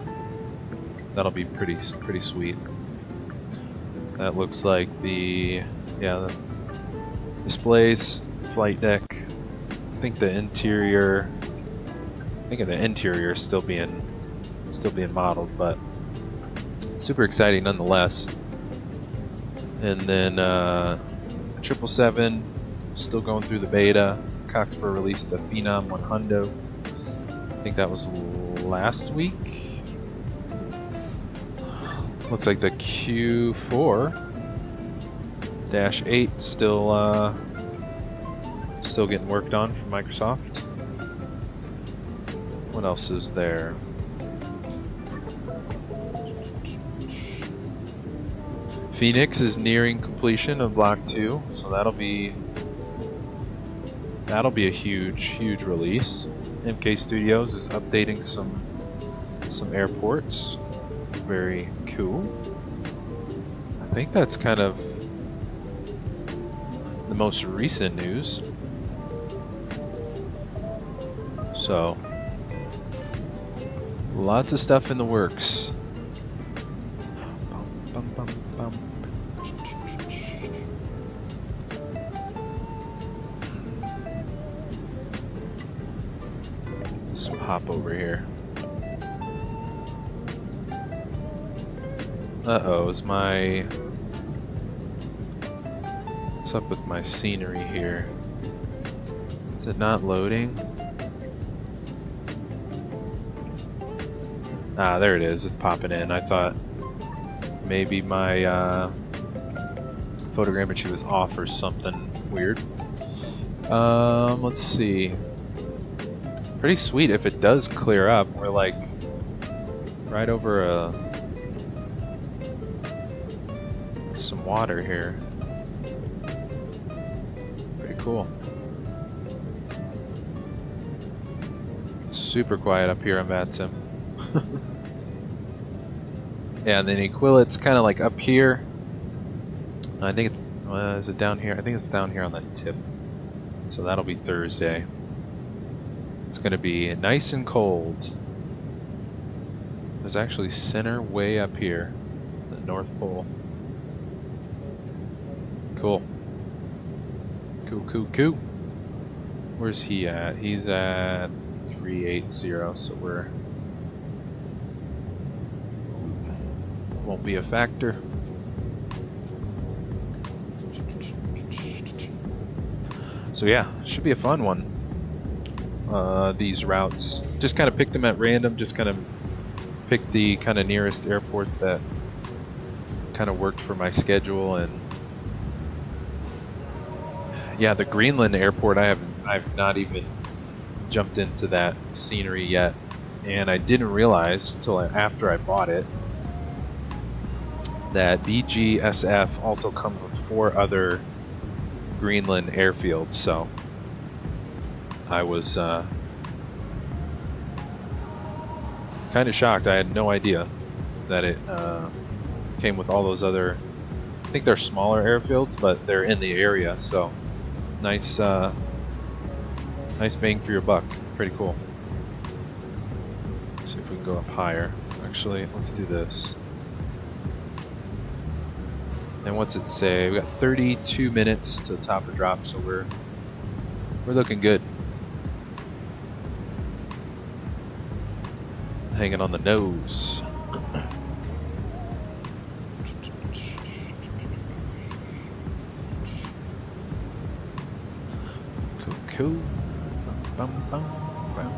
that'll be pretty sweet. That looks like the displays, flight deck. I think the interior. I think the interior is still being modeled, but super exciting nonetheless. And then 777 still going through the beta. Coxper released the Phenom 100. I think that was last week. Looks like the Q4-8 still getting worked on from Microsoft. What else is there? Phoenix is nearing completion of Block 2, so that'll be a huge release. MK Studios is updating some airports. Very cool. I think that's kind of the most recent news. So, lots of stuff in the works. Bum, bum, bum, bum. Let's hop over here. Uh-oh, what's up with my scenery here? Is it not loading? Ah, there it is. It's popping in. I thought maybe my photogrammetry was off or something weird. Let's see. Pretty sweet if it does clear up. We're like right over some water here. Pretty cool. Super quiet up here on Vatsim. Yeah, and then Equilit's kind of like up here. I think it's, is it down here? I think it's down here on the tip. So that'll be Thursday. It's going to be nice and cold. There's actually center way up here, the North Pole. Cool. Cool, cool, cool. Where's he at? He's at 380, so we're... won't be a factor. So yeah, should be a fun one. These routes, just kind of picked them at random, just kind of picked the kind of nearest airports that kind of worked for my schedule. And yeah, the Greenland airport, I've not even jumped into that scenery yet, and I didn't realize till after I bought it that BGSF also comes with 4 other Greenland airfields. So I was kind of shocked. I had no idea that it came with all those other, I think they're smaller airfields, but they're in the area, so nice nice bang for your buck. Pretty cool. Let's see if we can go up higher. Actually, let's do this. And what's it say? We got 32 minutes to top or drop, so we're looking good. Hanging on the nose. Cool, cool. Bum, bum, bum.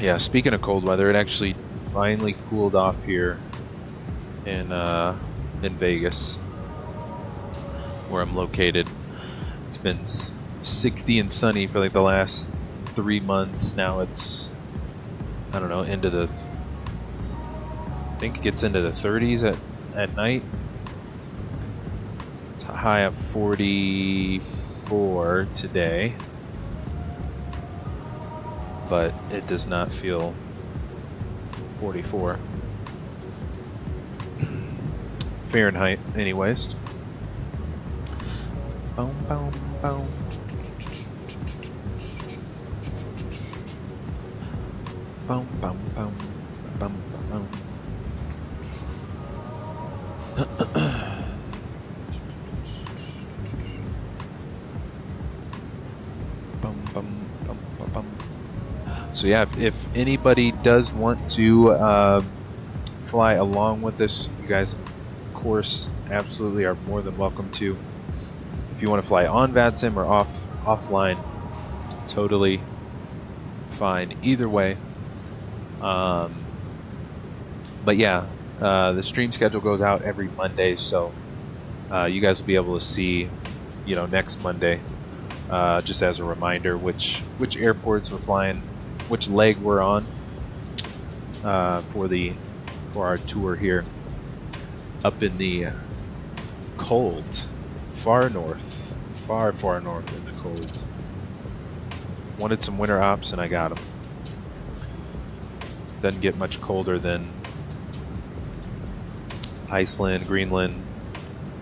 Yeah, speaking of cold weather, it actually finally cooled off here in Vegas, where I'm located. It's been 60 and sunny for like the last 3 months. Now it's, I don't know, into the, I think it gets into the 30s at night. It's a high of 44 today, but it does not feel 44 Fahrenheit anyways. Boom, boom, boom. Boom, boom, boom, boom, boom. Bum, bum, bum, bum, bum. So yeah, if anybody does want to fly along with us, you guys, of course, absolutely are more than welcome to. If you want to fly on Vatsim or offline, totally fine either way. But yeah, the stream schedule goes out every Monday, so you guys will be able to see, you know, next Monday, just as a reminder, which airports we're flying, which leg we're on for our tour here up in the cold, far north in the cold. Wanted some winter ops and I got them. Doesn't get much colder than Iceland, Greenland,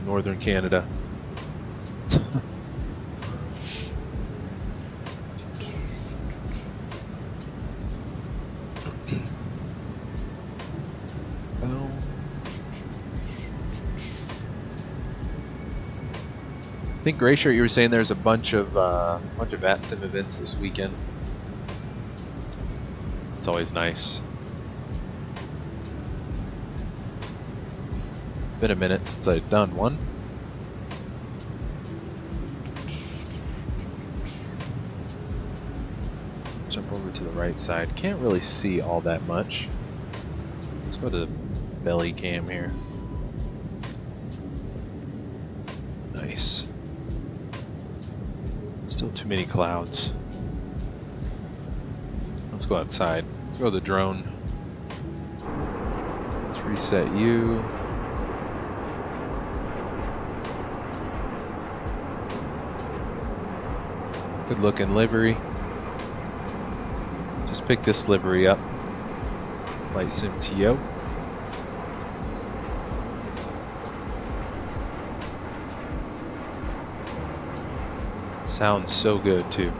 northern Canada. I think Grayshirt, you were saying there's a bunch of Vatsim events this weekend. It's always nice. Been a minute since I've done one. Jump over to the right side. Can't really see all that much. Let's go to the belly cam here. Nice. Still too many clouds. Let's go outside. Let's go to the drone. Let's reset you. Good looking livery. Just pick this livery up. Flight Sim TO. Sounds so good too.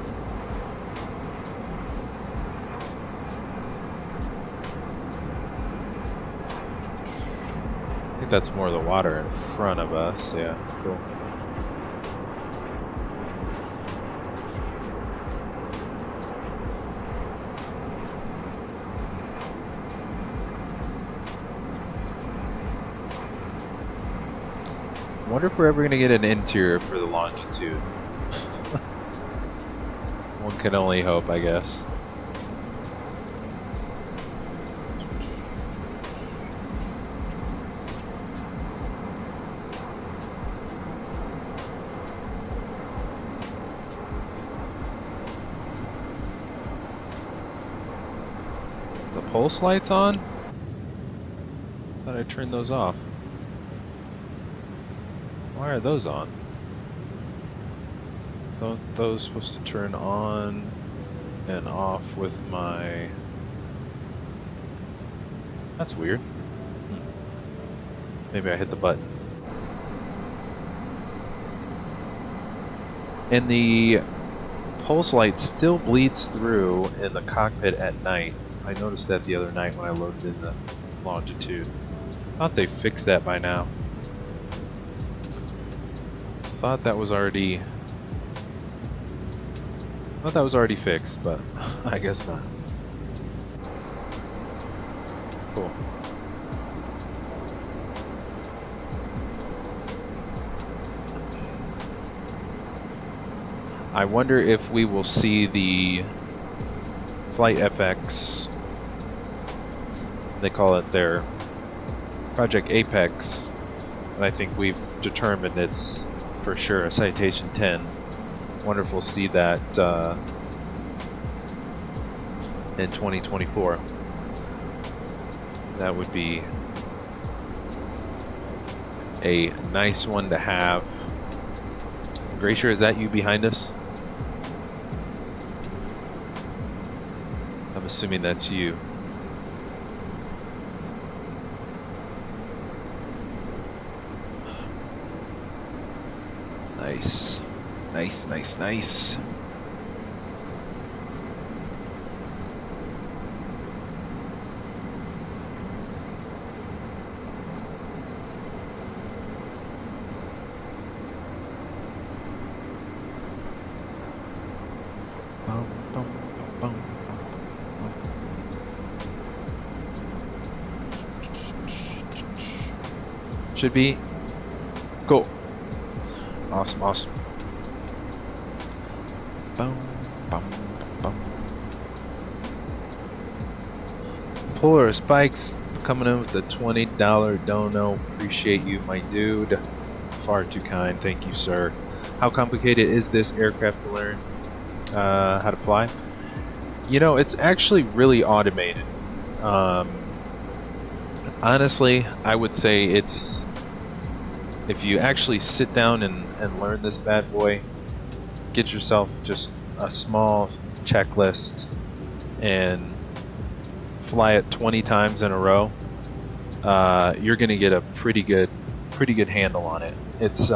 I think that's more of the water in front of us. Yeah, cool. I wonder if we're ever going to get an interior for the Longitude. One can only hope, I guess. The pulse lights on? Thought I turned those off. Why are those on? Don't those supposed to turn on and off with my... That's weird. Maybe I hit the button. And the pulse light still bleeds through in the cockpit at night. I noticed that the other night when I loaded in the Longitude. Thought they fixed that by now. Thought that was already fixed, but I guess not. Cool. I wonder if we will see the Flight FX, they call it their Project Apex, and I think we've determined it's for sure a Citation 10. Wonderful to see that in 2024. That would be a nice one to have. Glacier, is that you behind us? I'm assuming that's you. Nice. Nice, nice, nice. Should be. Go. Awesome, awesome. Bum, bum, bum. Polar Spikes coming in with the $20 dono. Appreciate you, my dude. Far too kind. Thank you, sir. How complicated is this aircraft to learn how to fly? You know, it's actually really automated. Honestly, I would say it's, if you actually sit down and learn this bad boy, get yourself just a small checklist and fly it 20 times in a row, you're going to get a pretty good handle on it. It's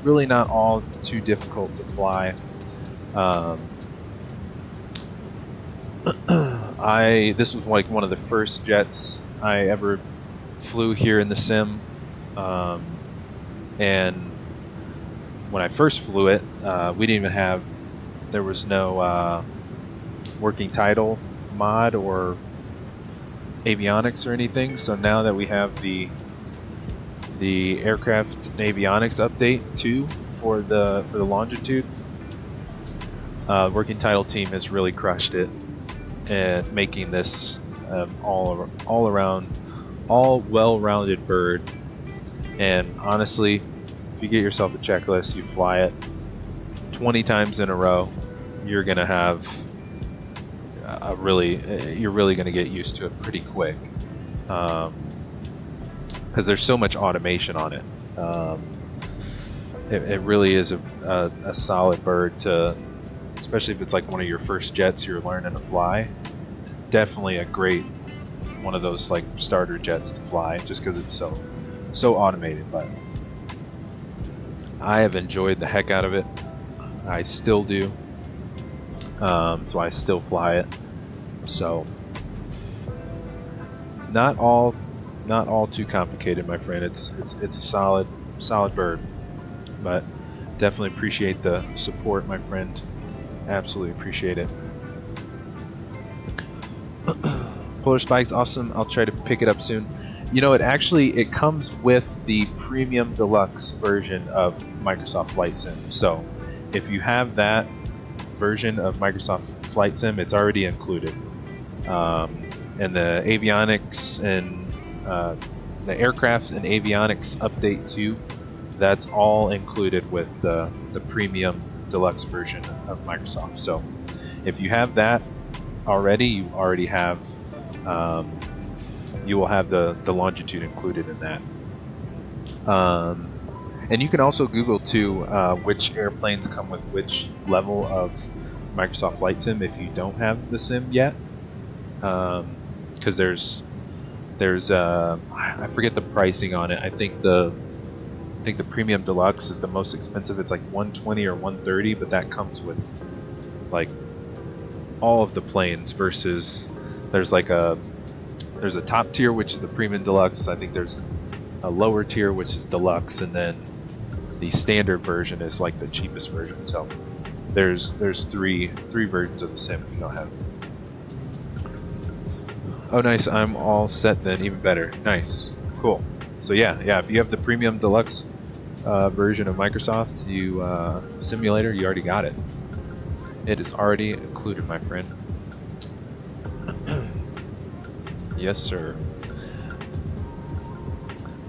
really not all too difficult to fly. This was like one of the first jets I ever flew here in the sim, and when I first flew it, we didn't even have, there was no working title mod or avionics or anything. So now that we have the aircraft avionics update 2 for the Longitude, working title team has really crushed it and making this all well-rounded bird. And honestly, if you get yourself a checklist, you fly it 20 times in a row, you're gonna have you're really gonna get used to it pretty quick, because there's so much automation on it. It really is a solid bird to, especially if it's like one of your first jets you're learning to fly. Definitely a great one of those like starter jets to fly, just because it's so automated. But I have enjoyed the heck out of it. I still do. So I still fly it. So not all too complicated, my friend. It's a solid bird. But definitely appreciate the support, my friend. Absolutely appreciate it. Polar Spike's awesome. I'll try to pick it up soon. You know, it comes with the premium deluxe version of Microsoft Flight Sim. So if you have that version of Microsoft Flight Sim, it's already included. And the avionics and the aircraft and avionics update 2, that's all included with the premium deluxe version of Microsoft. So if you have that already, you already have you will have the longitude included in that. And you can also Google too which airplanes come with which level of Microsoft Flight Sim if you don't have the sim yet, because there's I forget the pricing on it. I think the premium deluxe is the most expensive. It's like 120 or 130, but that comes with like all of the planes, versus there's a top tier, which is the premium deluxe. I think there's a lower tier, which is deluxe, and then the standard version is like the cheapest version. So there's three versions of the sim if you don't have it. Oh nice, I'm all set then, even better. Nice, cool. So yeah, if you have the premium deluxe version of Microsoft simulator, you already got it. It is already included, my friend. Yes, sir.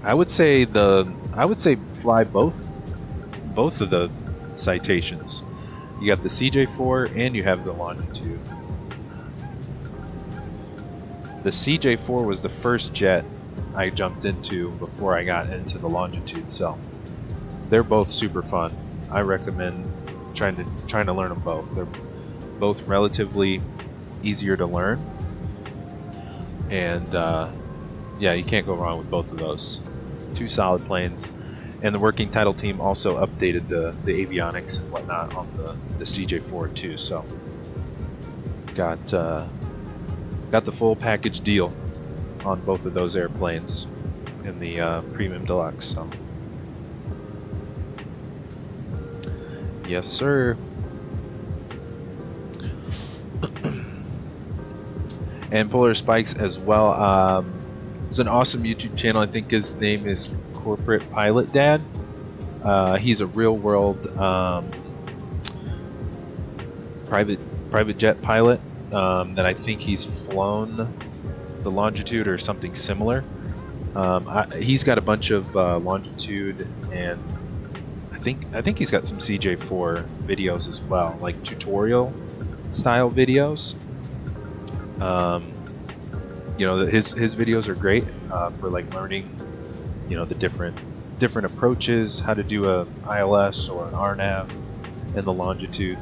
I would say fly both of the Citations. You got the CJ4 and you have the Longitude. The CJ4 was the first jet I jumped into before I got into the Longitude, so they're both super fun. I recommend trying to learn them both. They're both relatively easier to learn, and yeah, you can't go wrong with both of those. Two solid planes. And the working title team also updated the avionics and whatnot on the CJ4 too, so got the full package deal on both of those airplanes in the premium deluxe. So yes, sir. And Polar Spikes as well. It's an awesome YouTube channel. I think his name is Corporate Pilot Dad. He's a real world private jet pilot that I think he's flown the Longitude or something similar. He's got a bunch of Longitude, and I think he's got some CJ4 videos as well, like tutorial style videos. You know, his videos are great for like learning, you know, the different approaches, how to do a ILS or an RNAV in the Longitude.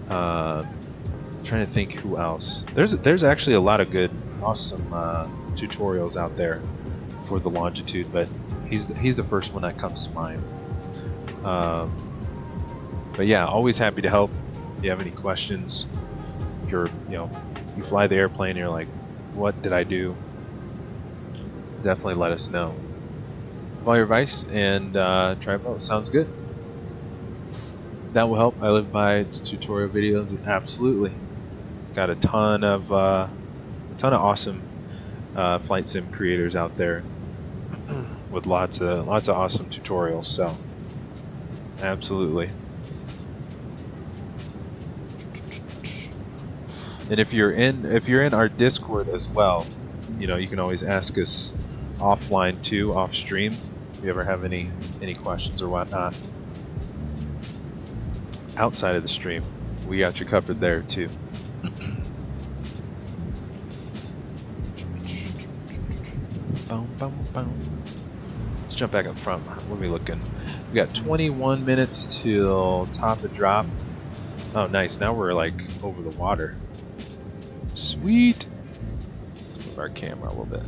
Trying to think who else. There's actually a lot of good, awesome tutorials out there for the Longitude, but he's the first one that comes to mind. But yeah, always happy to help. If you have any questions, if you fly the airplane and you're like, what did I do? Definitely let us know. Follow your advice and try both. Sounds good. That will help. I live by tutorial videos. Absolutely. Got a ton of awesome flight sim creators out there with lots of awesome tutorials. So absolutely. And if you're in our Discord as well, you know, you can always ask us offline too, off stream, if you ever have any questions or whatnot. Outside of the stream, we got you covered there too. Let's jump back up front. What are we looking? We got 21 minutes till top of drop. Oh, nice. Now we're like over the water. Sweet. move our camera a little bit.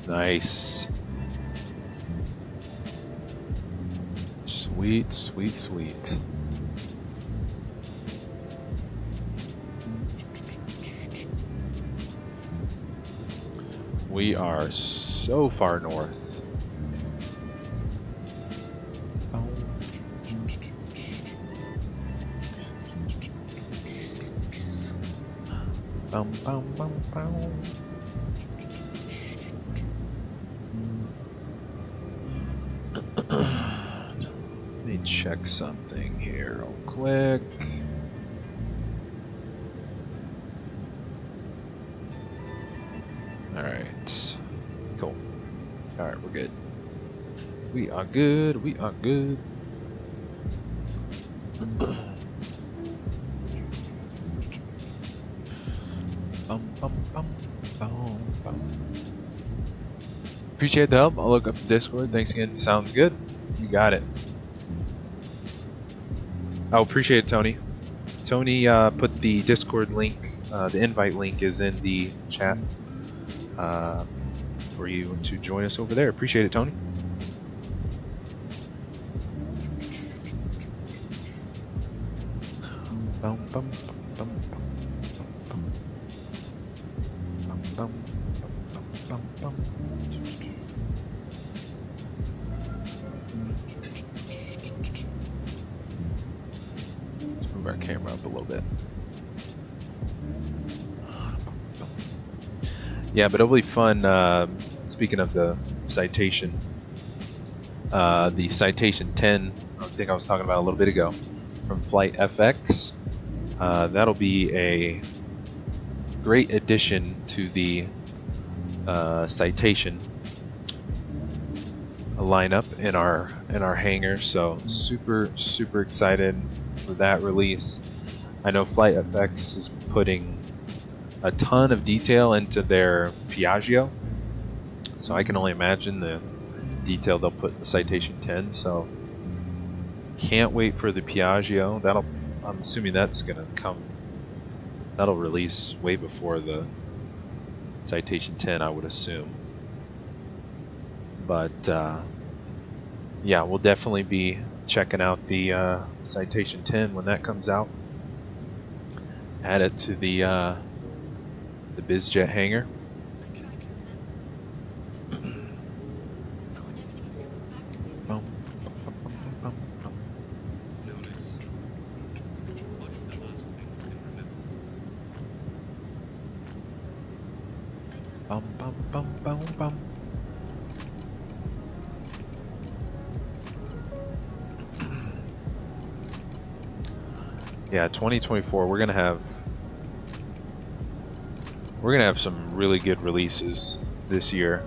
Nice. Sweet, sweet, sweet. We are so far north. Bum, bum, bum, bum. Let me check something here real quick. Alright. Cool. Alright, we're good. We are good. We are good. Appreciate the help. I'll look up the Discord. Thanks again. Sounds good. You got it. I appreciate it, Tony. Tony put the Discord link, the invite link is in the chat for you to join us over there. Appreciate it, Tony. Bum, bum, bum, bum, bum, bum, bum, bum, bum. Let's move our camera up a little bit. Yeah, but it'll be fun. Speaking of the Citation 10, I think I was talking about a little bit ago, from Flight FX. That'll be a great addition to the Citation lineup in our hangar. So super excited for that release. I know Flight FX is putting a ton of detail into their Piaggio, so I can only imagine the detail they'll put in the Citation 10. So can't wait for the Piaggio. I'm assuming that's gonna come. That'll release way before the Citation 10, I would assume. But yeah, we'll definitely be checking out the Citation 10 when that comes out. Add it to the BizJet hangar. Bum, bum, bum, bum, bum. Yeah, 2024, we're gonna have some really good releases this year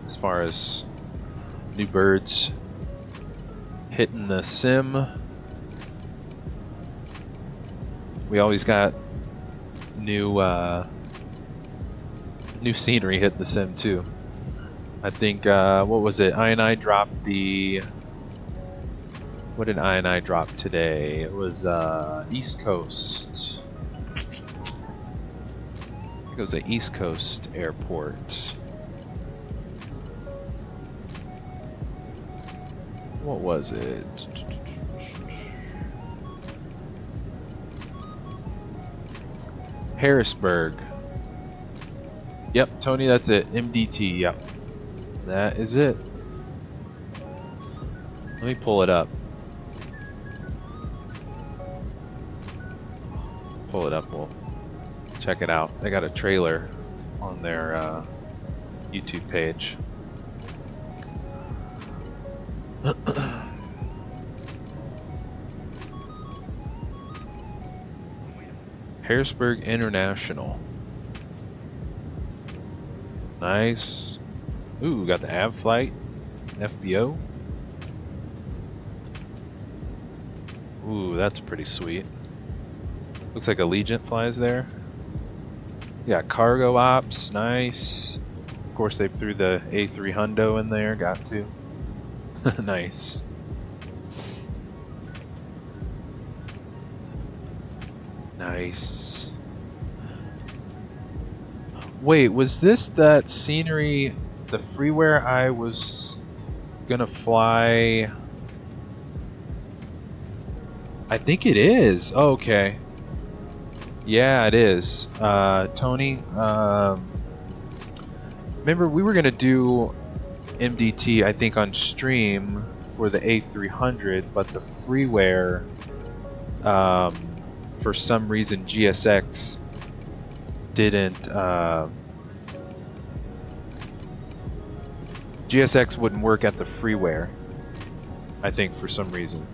as far as new birds hitting the sim. We always got new scenery hitting the sim too. I think what was it? I dropped the. What did I drop today? It was East Coast. I think it was the East Coast airport. What was it? Harrisburg. Yep, Tony, that's it. MDT, yep. That is it. Let me pull it up. Pull it up, we'll check it out. They got a trailer on their YouTube page. Harrisburg International. Nice. Ooh, got the AB flight. FBO. Ooh, that's pretty sweet. Looks like Allegiant flies there. Yeah, cargo ops, nice. Of course, they threw the A3 Hundo in there, got to. Nice. Nice. Wait, was this that scenery, the freeware I was gonna fly? I think it is. Oh, okay. Yeah, it is. Tony, remember we were gonna do MDT, I think, on stream for the A300, but the freeware, for some reason, GSX didn't. GSX wouldn't work at the freeware, I think, for some reason.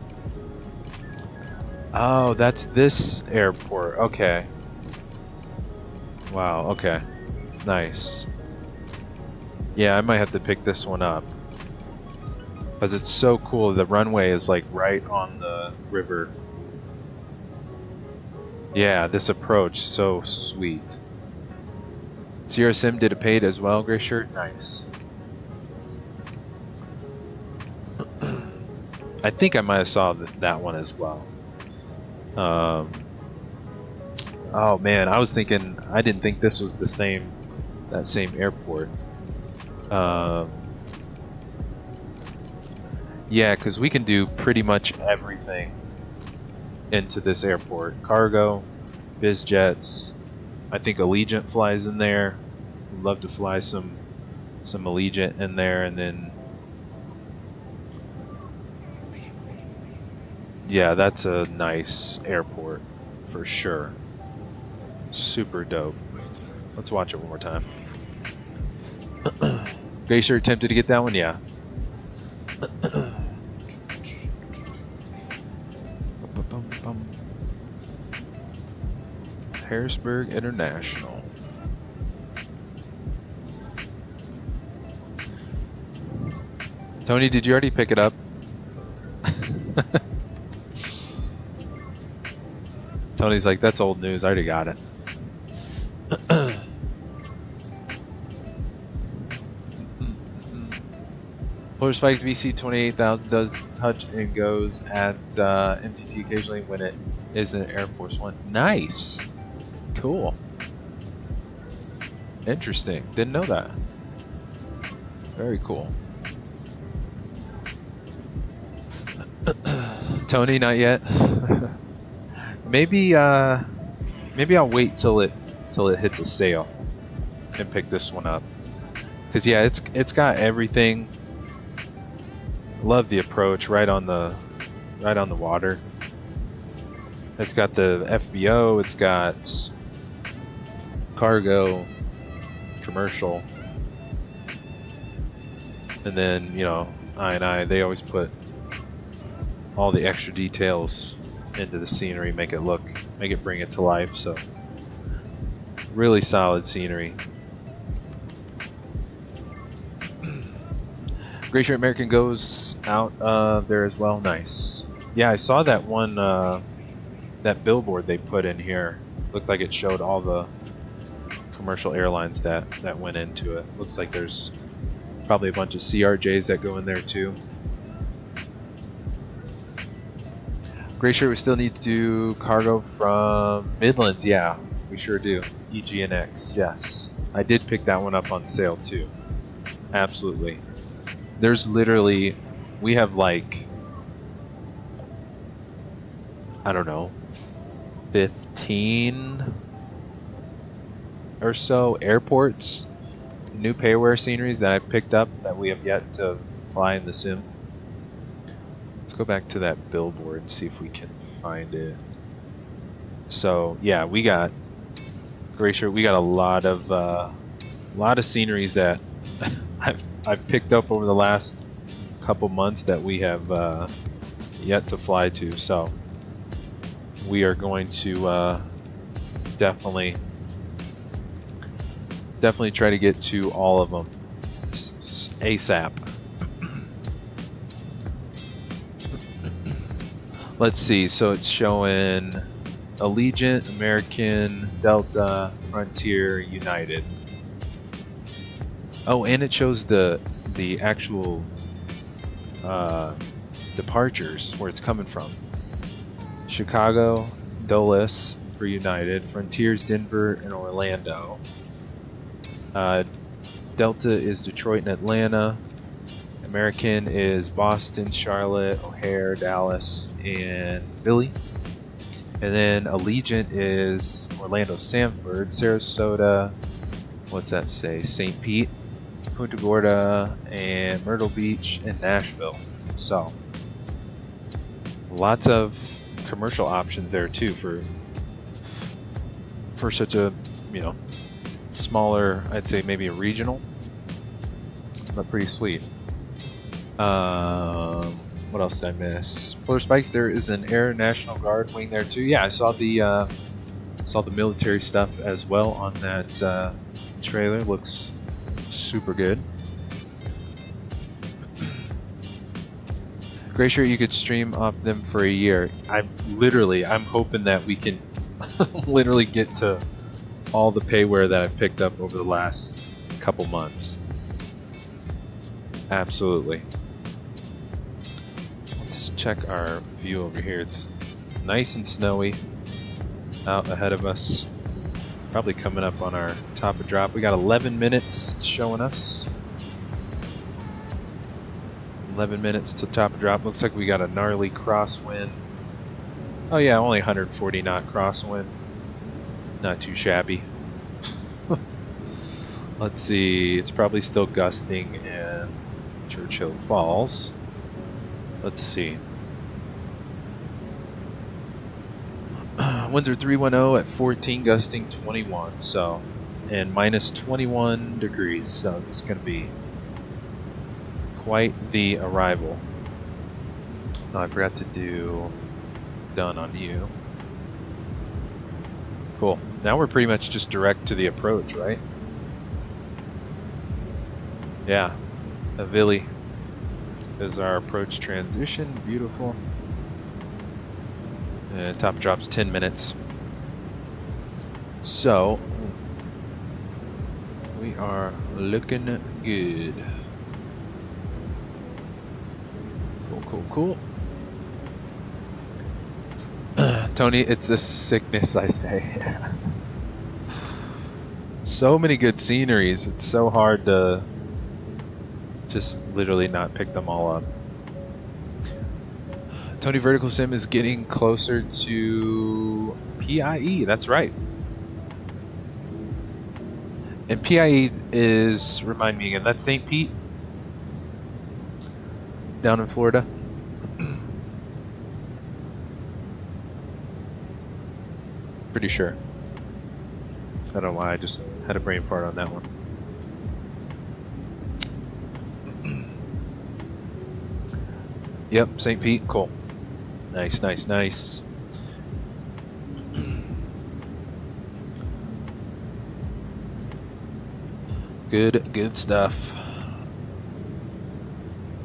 Oh, that's this airport. Okay. Wow, okay. Nice. Yeah, I might have to pick this one up. Because it's so cool. The runway is like right on the river. Yeah, this approach, so sweet. Sierra Sim did a paid as well, gray shirt. Nice. I think I might have saw that one as well. Oh man, I was thinking, I didn't think this was the same, that same airport. Yeah, because we can do pretty much everything into this airport. Cargo, biz jets. I think Allegiant flies in there. We'd love to fly some Allegiant in there, and then yeah, that's a nice airport for sure. Super dope. Let's watch it one more time. Glacier attempted to get that one, yeah. Harrisburg International. Tony, did you already pick it up? Tony's like, that's old news. I already got it. Polar Spike VC 28,000 does touch and goes at MTT occasionally when it is an Air Force One. Nice. Cool. Interesting. Didn't know that. Very cool. Tony, not yet. Maybe maybe I'll wait till it hits a sale and pick this one up. Cause yeah, it's got everything. Love the approach right on the water. It's got the FBO. It's got cargo, commercial, and then you know I&I. They always put all the extra details into the scenery, make it bring it to life. So really solid scenery. Glacier American goes out there as well. Nice. Yeah, I saw that one that billboard they put in here. Looked like it showed all the commercial airlines that went into it. Looks like there's probably a bunch of CRJs that go in there too. Glacier, we still need to do cargo from Midlands. Yeah, we sure do. EG&X, yes. I did pick that one up on sale too. Absolutely. There's literally, we have like, I don't know, 15 or so airports, new payware sceneries that I've picked up that we have yet to fly in the sim. Let's go back to that billboard and see if we can find it. So yeah, we got Glacier. We got a lot of sceneries that I've picked up over the last couple months that we have yet to fly to. So we are going to definitely try to get to all of them ASAP. Let's see, so it's showing Allegiant, American, Delta, Frontier, United. Oh, and it shows the actual departures, where it's coming from. Chicago, Dulles for United, Frontiers, Denver, and Orlando. Delta is Detroit and Atlanta. American is Boston, Charlotte, O'Hare, Dallas, and Philly. And then Allegiant is Orlando, Sanford, Sarasota, what's that say? St. Pete, Punta Gorda, and Myrtle Beach, and Nashville. So, lots of commercial options there too for such a, you know, smaller, I'd say maybe a regional, but pretty sweet. What else did I miss? Polar Spikes, there is an Air National Guard wing there too. Yeah, I saw the military stuff as well on that trailer. Looks super good. Great shirt, you could stream off them for a year. I'm hoping that we can literally get to all the payware that I've picked up over the last couple months. Absolutely. Let's check our view over here. It's nice and snowy out ahead of us. Probably coming up on our top of drop. We got 11 minutes showing us. 11 minutes to top of drop. Looks like we got a gnarly crosswind. Oh yeah, only 140 knot crosswind. Not too shabby. Let's see, it's probably still gusting in Churchill Falls. Let's see. Winds are 310 at 14, gusting 21. So, and minus 21 degrees. So it's going to be quite the arrival. Oh, I forgot to do done on you. Cool. Now we're pretty much just direct to the approach, right? Yeah. Avili is our approach transition. Beautiful. And top drops 10 minutes. So we are looking good. Cool. Tony, it's a sickness, I say. So many good sceneries. It's so hard to just literally not pick them all up. Tony, Vertical Sim is getting closer to PIE. That's right. And PIE is, remind me again, that's St. Pete? Down in Florida? Pretty sure. I don't know why, I just had a brain fart on that one. Yep, St. Pete, cool. Nice. Good stuff.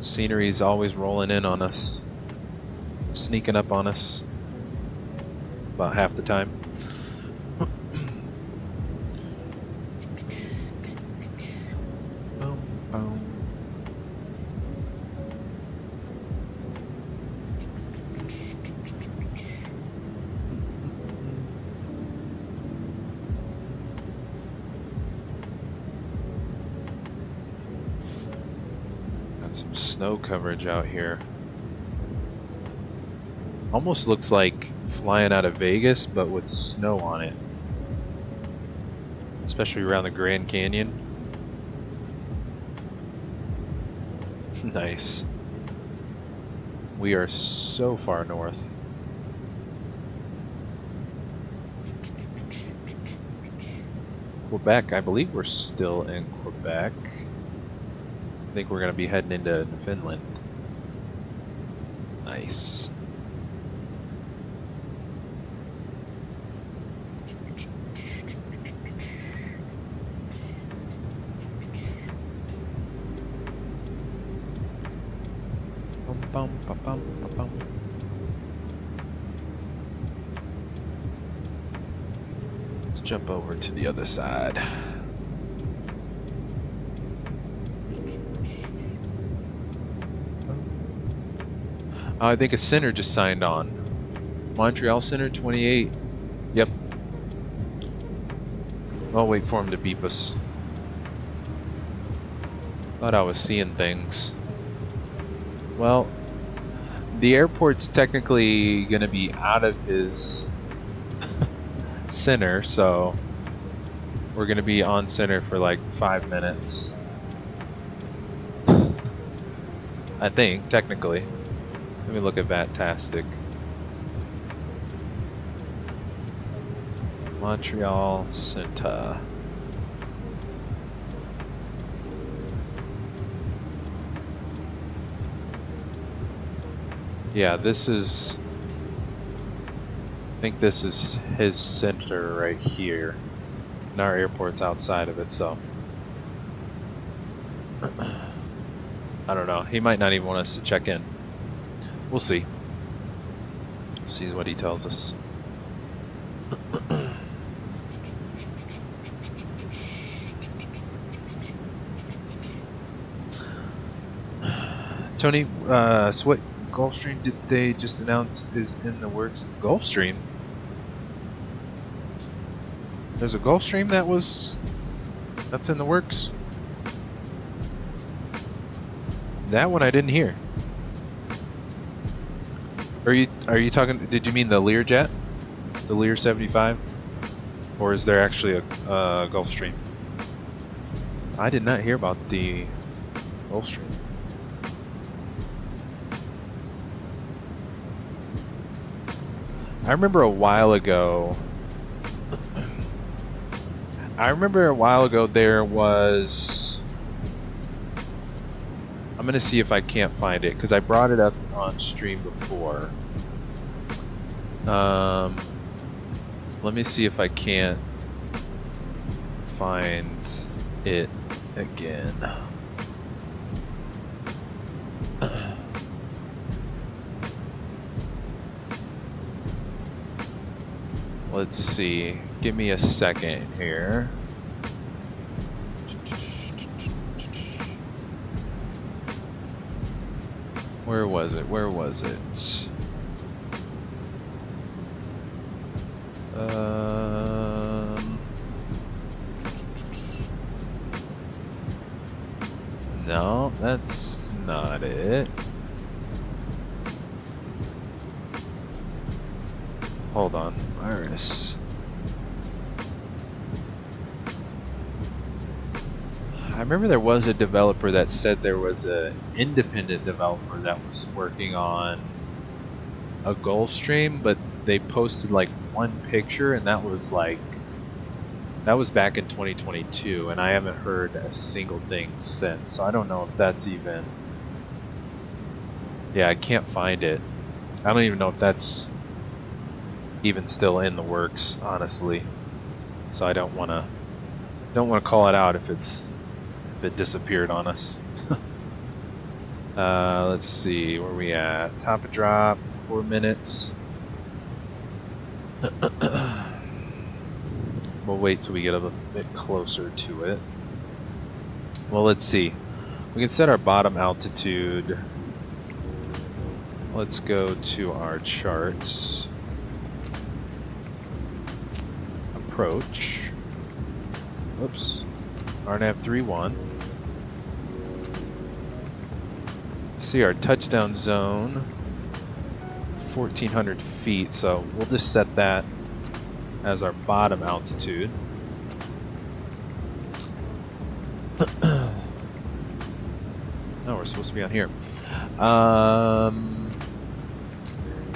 Scenery's always rolling in on us. Sneaking up on us. About half the time. Some snow coverage out here. Almost looks like flying out of Vegas, but with snow on it. Especially around the Grand Canyon. Nice. We are so far north. Quebec, I believe we're still in Quebec. I think we're going to be heading into Finland. Nice. Let's jump over to the other side. I think a center just signed on. Montreal Center 28. Yep. I'll wait for him to beep us. Thought I was seeing things. Well, the airport's technically going to be out of his center, so we're going to be on center for like 5 minutes. I think, technically. Let me look at Vatastic. Montreal Center. Yeah, this is... I think this is his center right here. And our airport's outside of it, so... I don't know. He might not even want us to check in. We'll see. See what he tells us. Tony, so what Gulfstream did they just announce is in the works? Gulfstream? There's a Gulfstream that's in the works? That one I didn't hear. Are you talking, did you mean the Learjet? The Lear 75? Or is there actually a Gulfstream? I did not hear about the Gulfstream. I remember a while ago there was, I'm gonna see if I can't find it because I brought it up on stream before. Let me see if I can't find it again. Let's see. Give me a second here. Where was it? Where was it? No, that's not it. Hold on, Iris. I remember there was a developer that said there was an independent developer that was working on a Gulfstream, but they posted like one picture, and that was back in 2022, and I haven't heard a single thing since. So I don't know if that's even. Yeah, I can't find it. I don't even know if that's even still in the works, honestly. So I don't want to call it out if it disappeared on us. Let's see, where are we at? Top of drop, 4 minutes. We'll wait till we get a little bit closer to it. Well, let's see. We can set our bottom altitude. Let's go to our charts. Approach. Oops. RNAV 31. See our touchdown zone, 1,400 feet. So we'll just set that as our bottom altitude. No, we're supposed to be on here.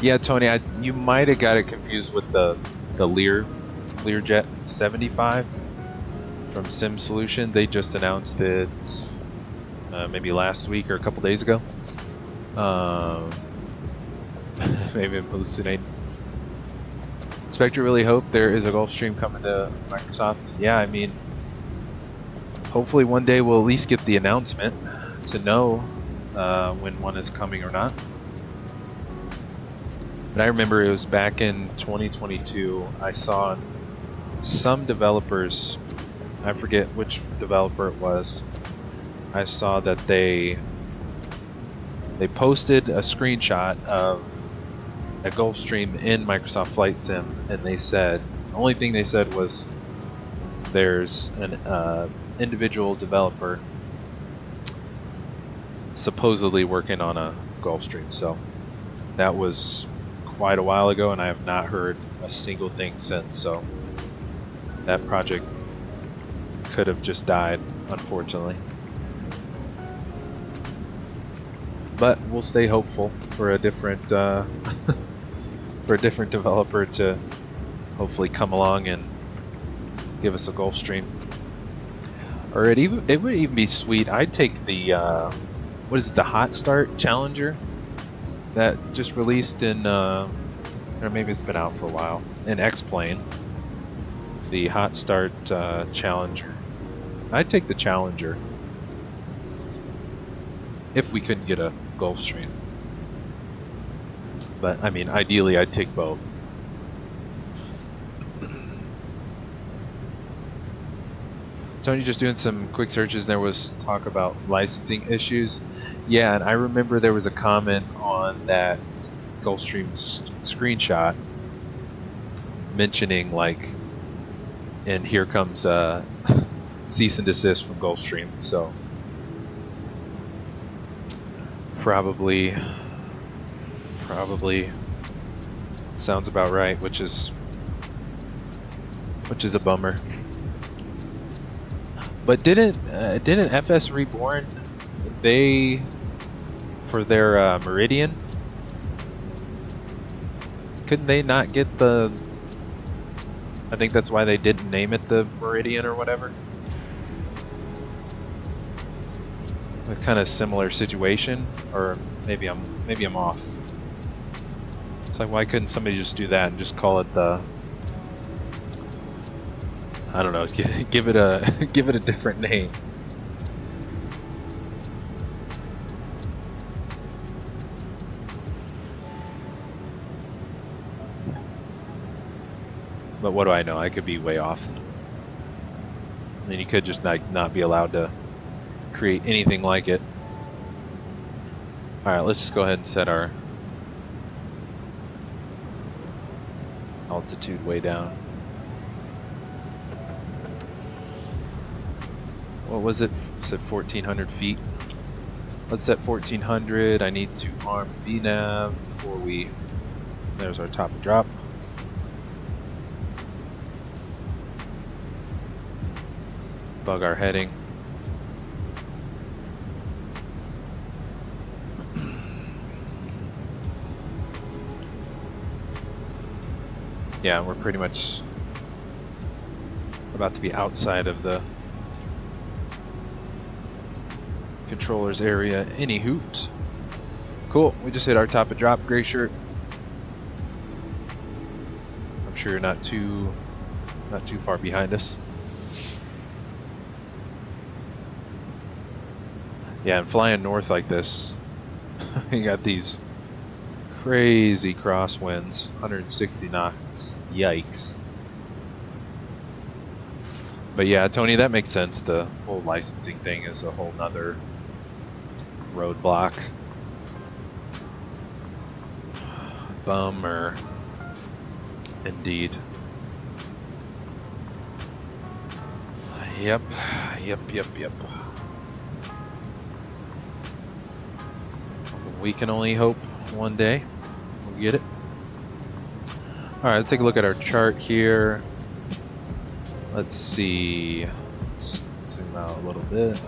Yeah, Tony, you might have got it confused with the Learjet 75 from Sim Solution. They just announced it maybe last week or a couple days ago. Maybe I'm hallucinating. Spectre really hope there is a Gulfstream coming to Microsoft. Yeah, I mean, hopefully one day we'll at least get the announcement to know when one is coming or not. But I remember it was back in 2022. I saw some developers, I forget which developer it was, I saw that they posted a screenshot of a Gulfstream in Microsoft Flight Sim, and they said, the only thing they said was there's an individual developer supposedly working on a Gulfstream. So that was quite a while ago, and I have not heard a single thing since. So that project could have just died, unfortunately. But we'll stay hopeful for a different for a different developer to hopefully come along and give us a Gulfstream. Or it would even be sweet. I'd take the what is it, the Hot Start Challenger that just released in or maybe it's been out for a while, in X-Plane. It's the Hot Start Challenger. I'd take the Challenger if we couldn't get a Gulfstream. But I mean, ideally I'd take both. Tony, just doing some quick searches, there was talk about licensing issues. Yeah, and I remember there was a comment on that Gulfstream screenshot mentioning, like, and here comes cease and desist from Gulfstream. So probably sounds about right, which is a bummer. But didn't FS Reborn, they, for their Meridian, couldn't they not get the, I think that's why they didn't name it the Meridian or whatever? A kind of similar situation, or maybe I'm off. It's like, why couldn't somebody just do that and just call it the, I don't know, give it a different name. But what do I know? I could be way off. I mean, you could just not be allowed to create anything like it. Alright, let's just go ahead and set our altitude way down. What was it? It said 1,400 feet. Let's set 1,400. I need to arm VNav before we... There's our top drop. Bug our heading. Yeah, we're pretty much about to be outside of the controller's area. Any hoot. Cool. We just hit our top of drop, gray shirt. I'm sure you're not too far behind us. Yeah, and flying north like this, you got these crazy crosswinds, 160 knots. Yikes. But yeah, Tony, that makes sense. The whole licensing thing is a whole nother roadblock. Bummer. Indeed. Yep. We can only hope one day we'll get it. Alright, let's take a look at our chart here. Let's see. Let's zoom out a little bit.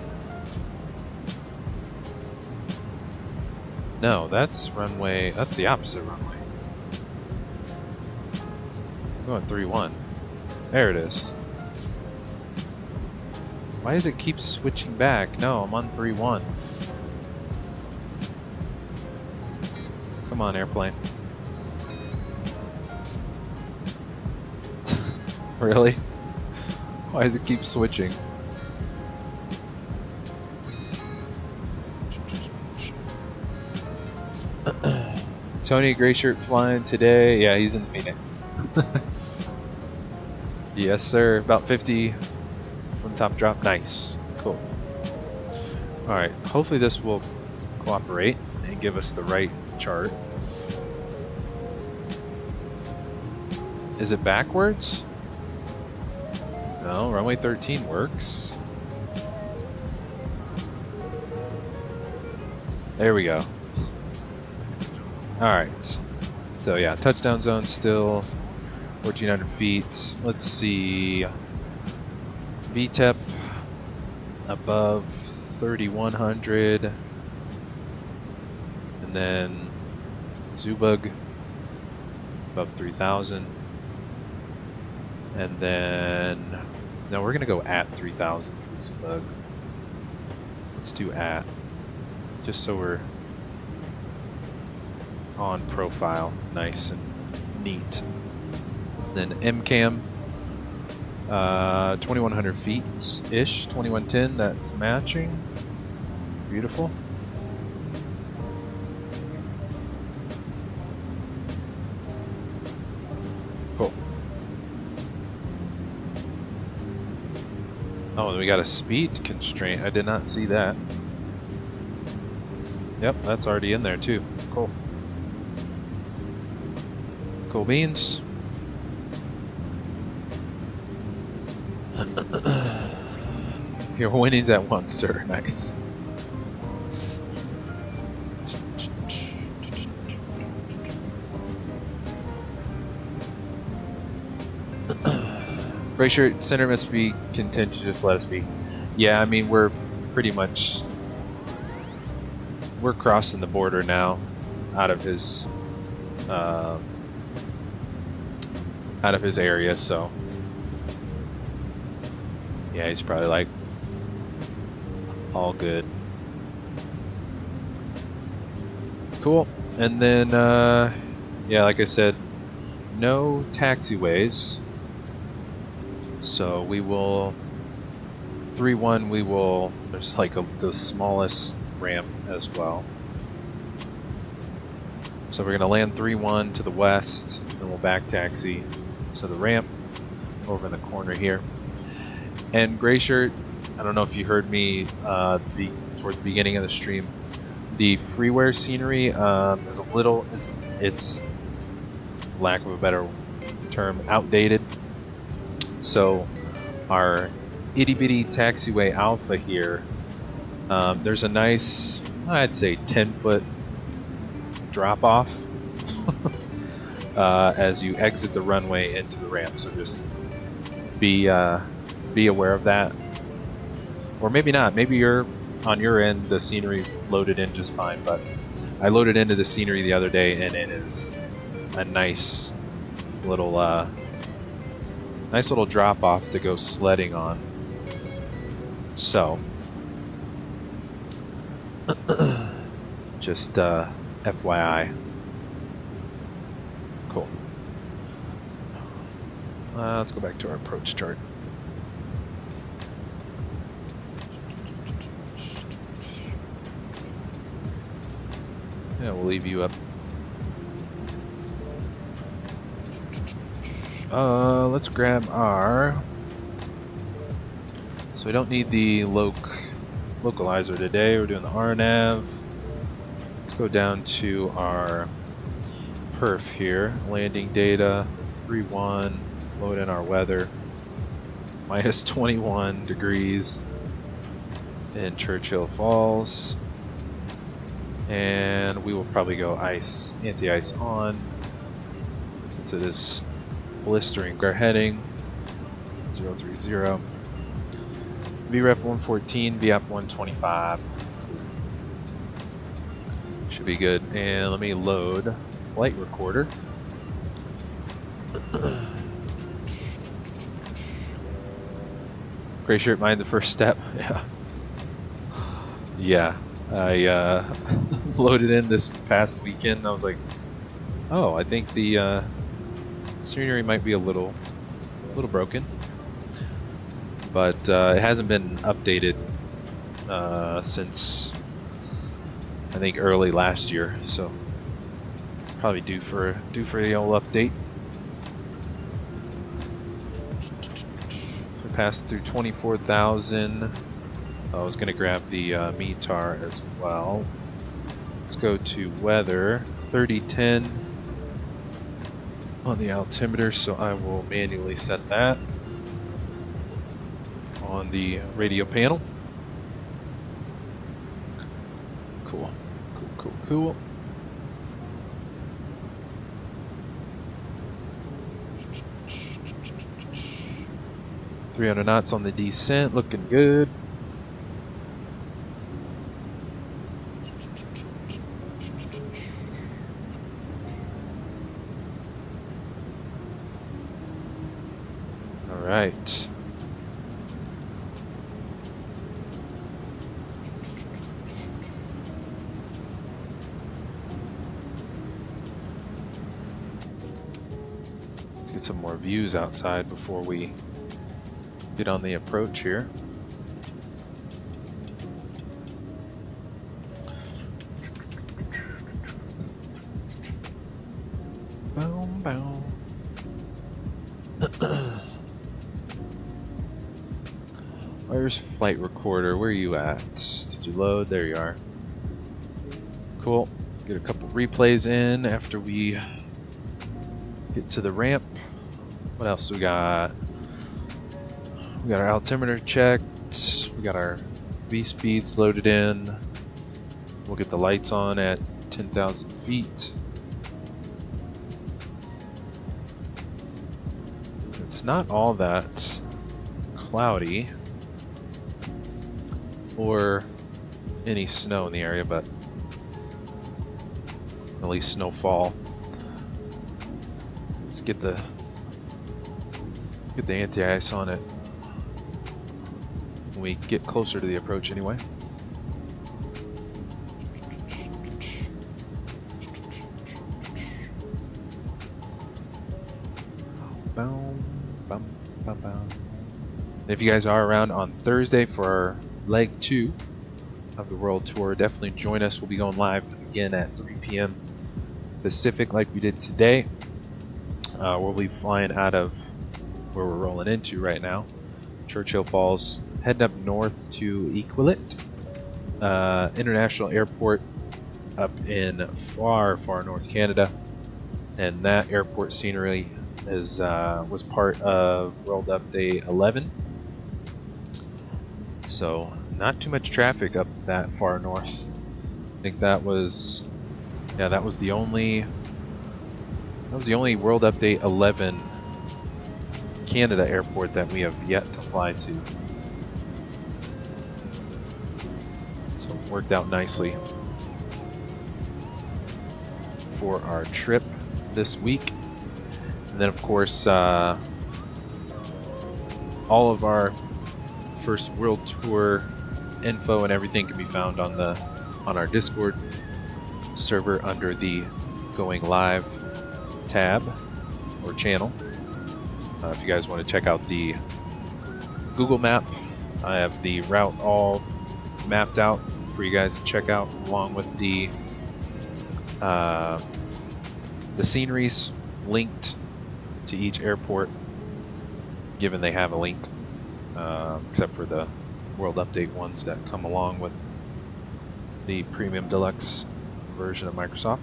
No, that's runway. That's the opposite runway. I'm going 3-1. There it is. Why does it keep switching back? No, I'm on 3-1. Come on, airplane. Really? Why does it keep switching? Tony, gray shirt flying today. Yeah, he's in Phoenix. Yes, sir. About 50 from top drop. Nice. Cool. Alright, hopefully this will cooperate and give us the right chart. Is it backwards? No, runway 13 works. There we go. Alright. So yeah, touchdown zone still 1,400 feet. Let's see. VTEP above 3,100. And then Zubug above 3,000. And then, no, we're going to go at 3,000 for Zubug. Let's do at, just so we're on profile, nice and neat. Then MCAM, 2,100 feet-ish, 2,110, that's matching. Beautiful. Cool. Oh, we got a speed constraint. I did not see that. Yep, that's already in there too. Cool. Cool beans. Your winnings at once, sir. Nice. Gray shirt center must be content to just let us be. Yeah, I mean we're pretty much crossing the border now, out of his area. So yeah, he's probably like all good. Cool. And then yeah, like I said, no taxiways. So we will 3-1. We will. There's like the smallest ramp as well. So we're gonna land 3-1 to the west, and we'll back taxi. So the ramp over in the corner here. And Gray Shirt, I don't know if you heard me towards the beginning of the stream. The freeware scenery is a little, it's lack of a better term, outdated. So our itty bitty taxiway alpha here, there's a nice, I'd say 10-foot drop off as you exit the runway into the ramp. So just be aware of that. Or maybe not, maybe you're on your end, the scenery loaded in just fine, but I loaded into the scenery the other day and it is a nice little drop off to go sledding on. So just FYI. Cool. Let's go back to our approach chart. Yeah, we'll leave you up. Let's grab our. So we don't need the localizer today. We're doing the RNAV. Let's go down to our perf here. Landing data 3-1. Load in our weather. Minus 21 degrees in Churchill Falls. And we will probably go ice, anti-ice on, since it is blistering. Our heading 030. VREF 114, VAP 125. Should be good. And let me load flight recorder. Gray shirt, mind the first step. Yeah. Yeah. I loaded in this past weekend. I was like, oh, I think the scenery might be a little broken, but it hasn't been updated since I think early last year. So probably due for the old update. We passed through 24,000. I was going to grab the METAR as well. Let's go to weather, 3010 on the altimeter, so I will manually set that on the radio panel. Cool. Cool. .300 knots on the descent, looking good. All right. Let's get some more views outside before we get on the approach here. Boom, boom. Where's flight recorder? Where are you at? Did you load? There you are. Cool. Get a couple replays in after we get to the ramp. What else we got? We got our altimeter checked. We got our V speeds loaded in. We'll get the lights on at 10,000 feet. It's not all that cloudy or any snow in the area, but at least snowfall. Let's get the anti-ice on it when we get closer to the approach anyway. Boom, bum, bum, bum. If you guys are around on Thursday for our leg 2 of the world tour, definitely join us. We'll be going live again at 3 p.m. Pacific like we did today. We'll be flying out of where we're rolling into right now, Churchill Falls, heading up north to Elliott International Airport up in far north Canada, and that airport scenery is was part of World Update 11. So not too much traffic up that far north. I think that was, yeah, that was the only World Update 11 Canada airport that we have yet to fly to. So it worked out nicely for our trip this week. And then of course all of our first world tour info and everything can be found on our Discord server under the Going Live tab or channel. If you guys want to check out the Google map, I have the route all mapped out for you guys to check out, along with the sceneries linked to each airport, given they have a link, except for the World Update ones that come along with the Premium Deluxe version of Microsoft.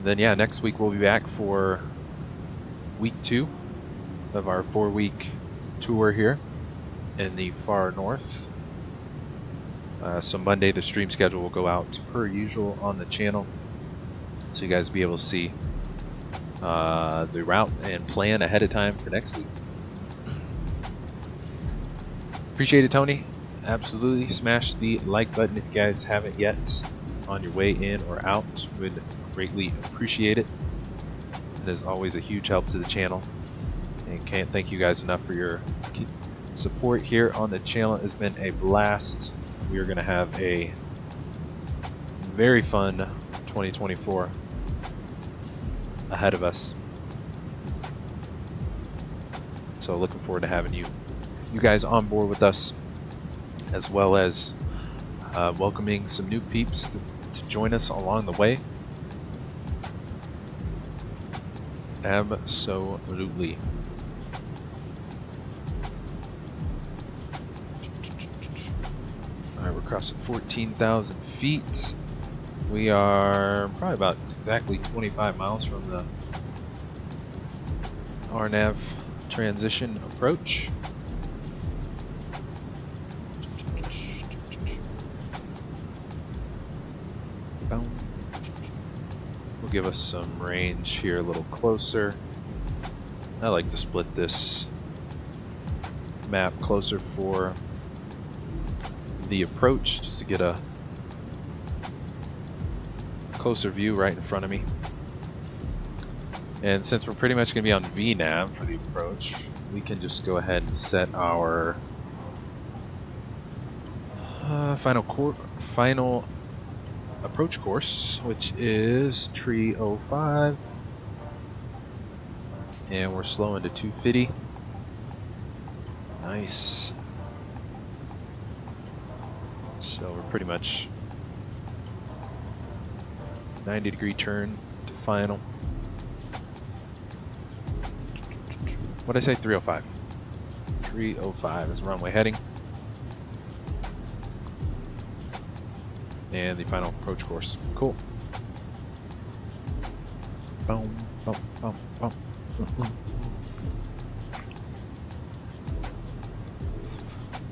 Then yeah, next week we'll be back for week 2 of our 4-week tour here in the far north. So Monday the stream schedule will go out per usual on the channel, so you guys will be able to see the route and plan ahead of time for next week. Appreciate it, Tony. Absolutely. Smash the like button if you guys haven't yet on your way in or out. Would greatly appreciate it. It is always a huge help to the channel, and can't thank you guys enough for your support here on the channel. It's been a blast. We are going to have a very fun 2024 ahead of us. So looking forward to having you guys on board with us, as well as welcoming some new peeps to join us along the way. Absolutely. Alright, we're crossing 14,000 feet. We are probably about exactly 25 miles from the RNAV transition approach. give us some range here a little closer. I like to split this map closer for the approach, just to get a closer view right in front of me. And since we're pretty much going to be on VNAV for the approach, we can just go ahead and set our final approach course, which is Tree 05, and we're slowing to 250. Nice. So we're pretty much 90-degree turn to final. What did I say? 305. 305 is runway heading. And the final approach course. Cool. Boom, boom, boom, boom.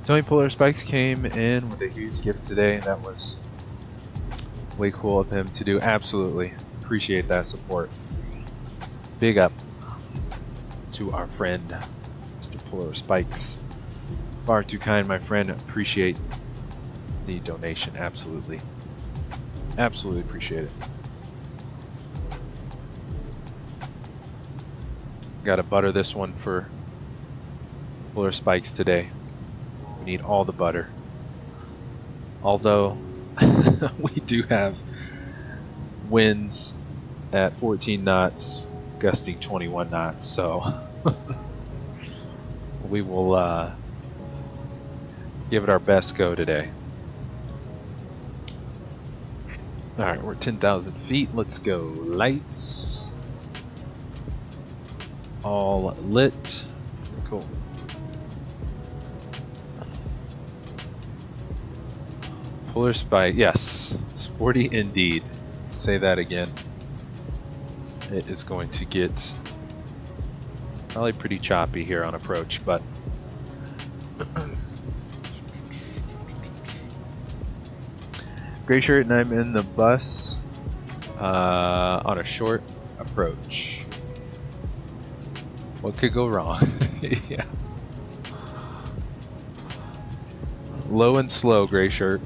Tony Polar Spikes came in with a huge gift today. That was way cool of him to do. Absolutely appreciate that support. Big up to our friend, Mr. Polar Spikes. Far too kind, my friend. Appreciate the donation. Absolutely. Absolutely appreciate it. Gotta butter this one for Polar Spikes today. We need all the butter. Although we do have winds at 14 knots, gusting 21 knots, so we will give it our best go today. Alright, we're 10,000 feet. Let's go. Lights. All lit. Cool. Polar Spike, yes. Sporty indeed. Say that again. It is going to get probably pretty choppy here on approach, but Gray shirt, and I'm in the bus on a short approach. What could go wrong? Yeah. Low and slow, Gray shirt.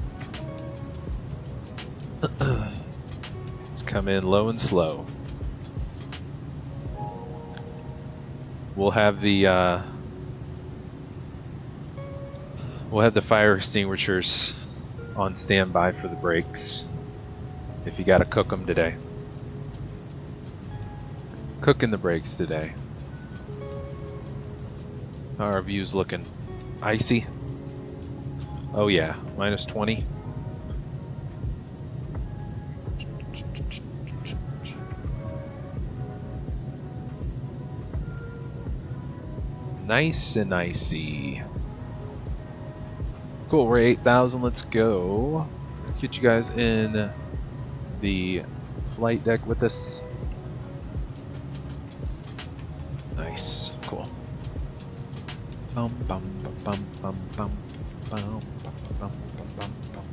Let's come in low and slow. We'll have the fire extinguishers on standby for the brakes if you got to cook them today. Cooking the brakes today. How are our views looking? Icy? Oh yeah, minus 20. Nice and icy. Cool, we're 8,000, let's go. Get you guys in the flight deck with us. Nice, cool. Bum bum bum bum bum bum bum bum bum.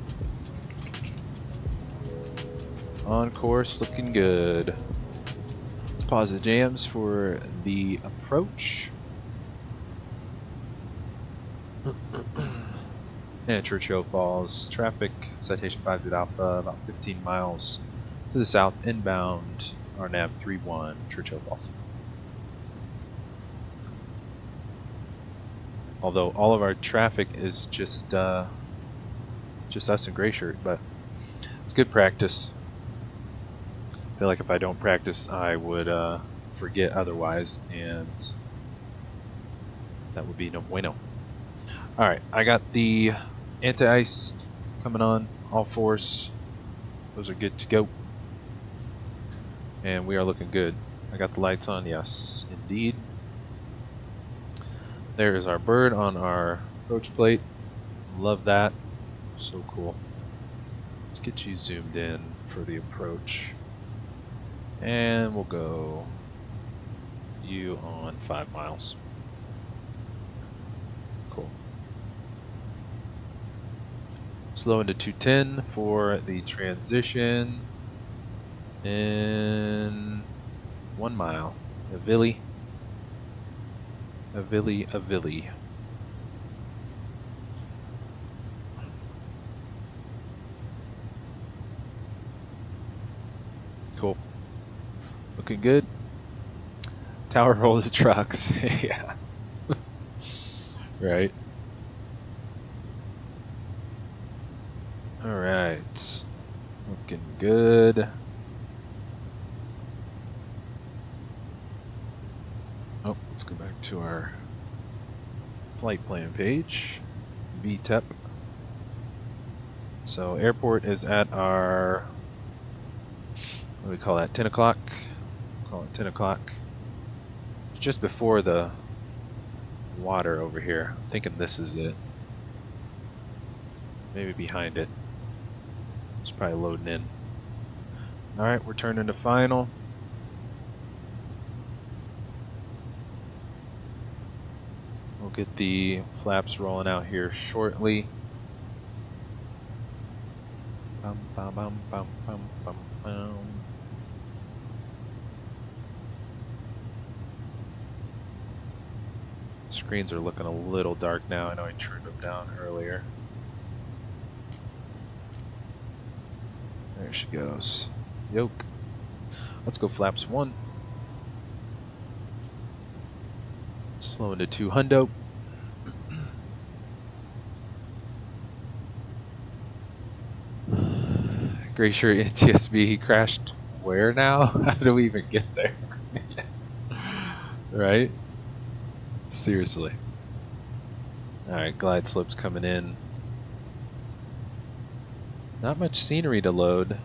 On course, looking good. Let's pause the jams for the approach. And Churchill Falls, traffic, Citation 5 Alpha, about 15 miles to the south inbound, our nav 31, Churchill Falls. Although all of our traffic is just us in Gray shirt, but it's good practice. I feel like if I don't practice, I would forget otherwise, and that would be no bueno. Alright, I got the anti-ice coming on, all fours. Those are good to go. And we are looking good. I got the lights on, yes, indeed. There is our bird on our approach plate. Love that. So cool. Let's get you zoomed in for the approach. And we'll go you on 5 miles. Cool. Slow into 210 for the transition. in 1 mile. Avili. Avili, Avili. Cool. Looking good. Tower roll the trucks. Yeah. Right. Alright. Looking good. Oh, let's go back to our flight plan page. VTEP. So airport is at our, what do we call that, 10 o'clock? Call it 10 o'clock. It's just before the water over here. I'm thinking this is it. Maybe behind it. It's probably loading in. Alright, we're turning to final. We'll get the flaps rolling out here shortly. Bum, bum, bum, bum, bum, bum, bum. Screens are looking a little dark now. I know I turned them down earlier. There she goes. Yoke. Let's go flaps 1. Slowing to 2 hundo. Glacier NTSB crashed where now? How do we even get there? Right? Seriously. Alright, glide slopes coming in. Not much scenery to load.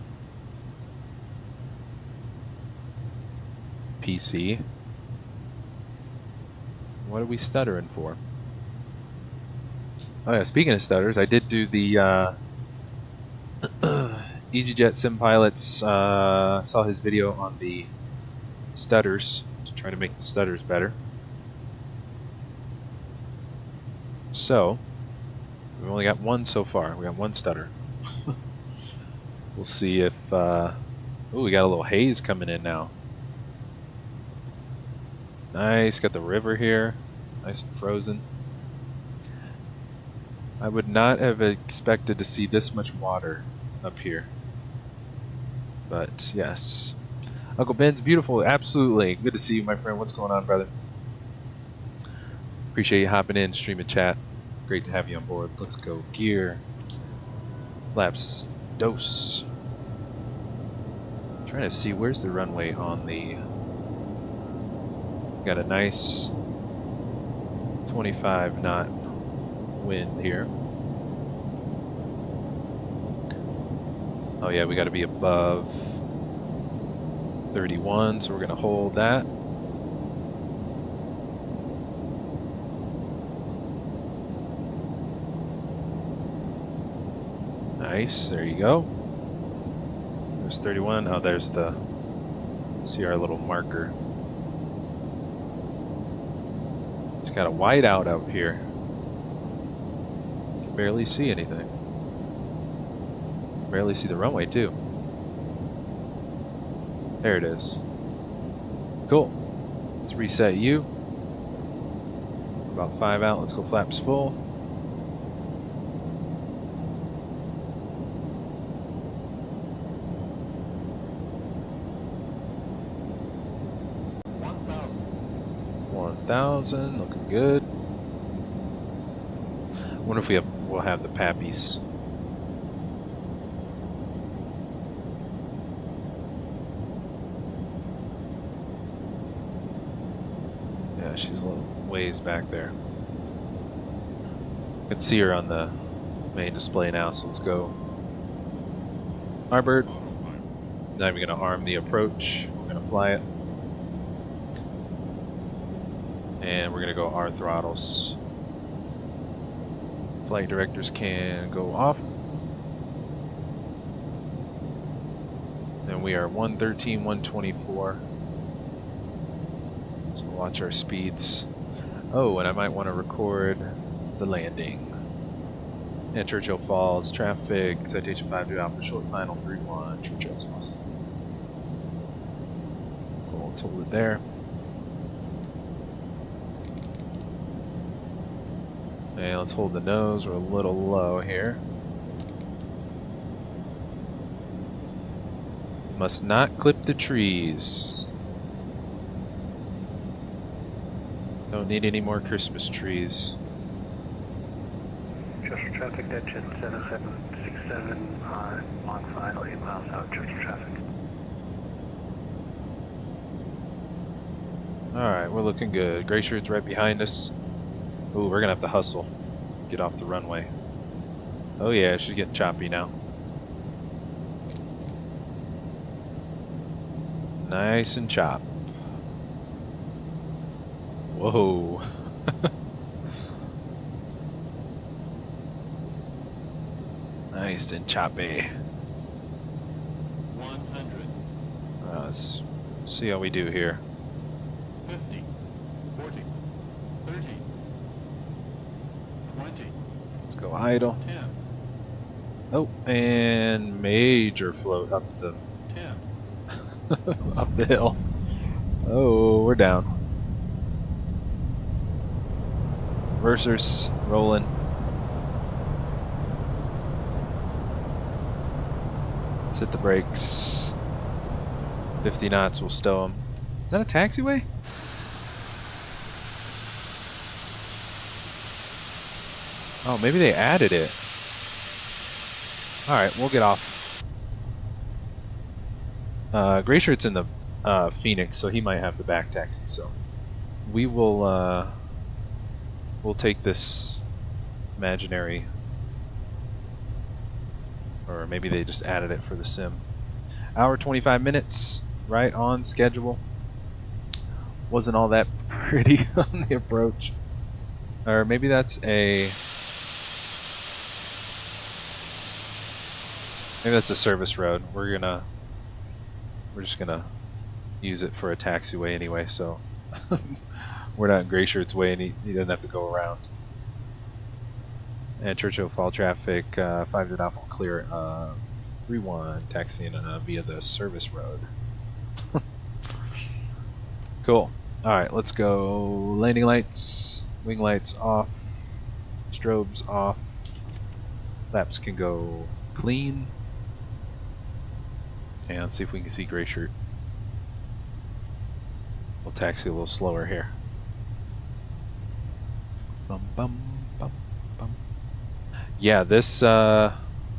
PC. What are we stuttering for? Oh yeah, speaking of stutters, I did do the EasyJet Sim Pilots, saw his video on the stutters, to try to make the stutters better. So, we've only got one so far. We got one stutter. We'll see if, ooh, we got a little haze coming in now. Nice, got the river here, nice and frozen. I would not have expected to see this much water up here. But yes. Uncle Ben's beautiful, absolutely. Good to see you, my friend. What's going on, brother? Appreciate you hopping in, streaming chat. Great to have you on board. Let's go gear. Flaps dose. Trying to see where's the runway on the. Got a nice 25 knot wind here. Oh yeah, we got to be above 31, so we're going to hold that. Nice, there you go. There's 31. Oh, there's the, see our little marker. Just got a whiteout up here. Can barely see anything. Barely see the runway too. There it is. Cool. Let's reset you. About 5 out. Let's go flaps full. $1,000, looking good. I wonder if we'll have the pappies. Yeah, she's a little ways back there. I can see her on the main display now, so let's go. Arbird. Not even going to arm the approach. We're going to fly it. And we're going to go R throttles. Flight directors can go off. And we are 113, 124. So watch our speeds. Oh, and I might want to record the landing. And Churchill Falls, traffic, Citation 5 to Alpha, short final 3-1, Churchill's awesome. let's hold it there. And let's hold the nose. We're a little low here. Must not clip the trees. Don't need any more Christmas trees. Churchill traffic, net jet 7767 on long final 8 miles out, Churchill traffic. Alright, we're looking good. Gray shirt's right behind us. Ooh, we're gonna have to hustle. Get off the runway. Oh yeah, she's getting choppy now. Nice and chop. Whoa. Nice and choppy. 100. Let's see how we do here. 50. 40. 30. 20. Let's go idle. 10. Oh, and major float up the 10. up the hill. Oh, we're down. Reversers rolling. Let's hit the brakes. 50 knots will stow them. Is that a taxiway? Oh, maybe they added it. Alright, we'll get off. Gray shirt's in the Phoenix, so he might have the back taxi, so we will we'll take this imaginary, or maybe they just added it for the sim. Hour 25 minutes, right on schedule. Wasn't all that pretty on the approach. Or maybe that's a service road. We're just gonna use it for a taxiway anyway, so we're not in Gray Shirt's way and he doesn't have to go around. And Churchill fall traffic, 5 to Alpha clear, 3-1 taxiing via the service road. Cool. Alright, let's go. Landing lights, wing lights off, strobes off, laps can go clean. And let's see if we can see Gray Shirt. We'll taxi a little slower here. Bum, bum, bum, bum. Yeah, this,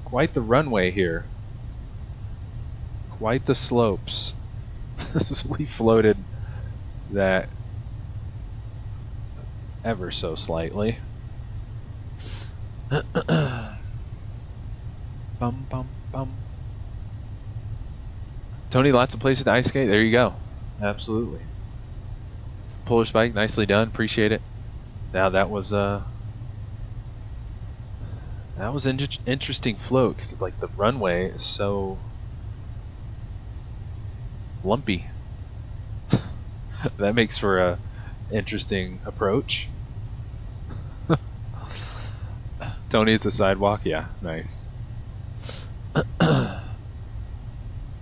quite the runway here. Quite the slopes. We floated that ever so slightly. Bum, bum, bum. Tony, lots of places to ice skate. There you go. Absolutely. Polar spike, nicely done. Appreciate it. Now that was interesting float because like the runway is so lumpy. That makes for a interesting approach. Tony, it's a sidewalk. Yeah, nice.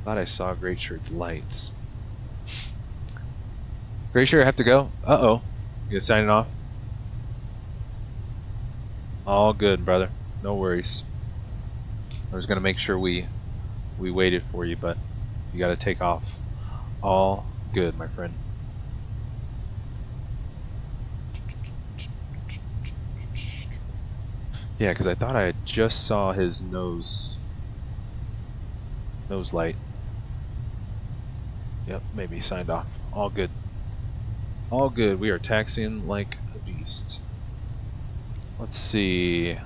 Thought I saw Gray Shirt's lights. Gray Shirt, I have to go. Uh-oh. You gonna sign it off? All good, brother. No worries. I was gonna make sure we waited for you, but you gotta take off. All good, my friend. Yeah, because I thought I just saw his nose light. Yep, maybe he signed off. All good. All good. We are taxiing like a beast. Let's see.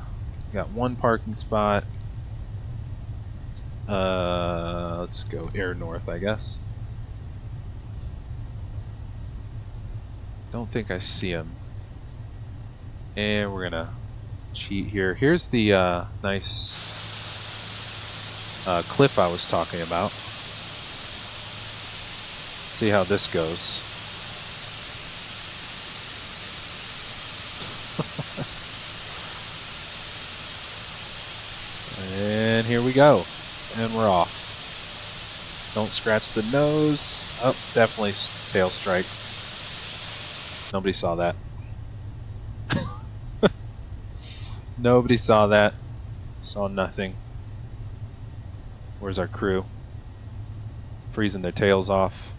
Got one parking spot. Let's go air north, I guess. Don't think I see him. And we're gonna cheat here. Here's the nice cliff I was talking about. See how this goes. And here we go. And we're off. Don't scratch the nose. Oh, definitely tail strike. Nobody saw that. Nobody saw that. Saw nothing. Where's our crew? Freezing their tails off.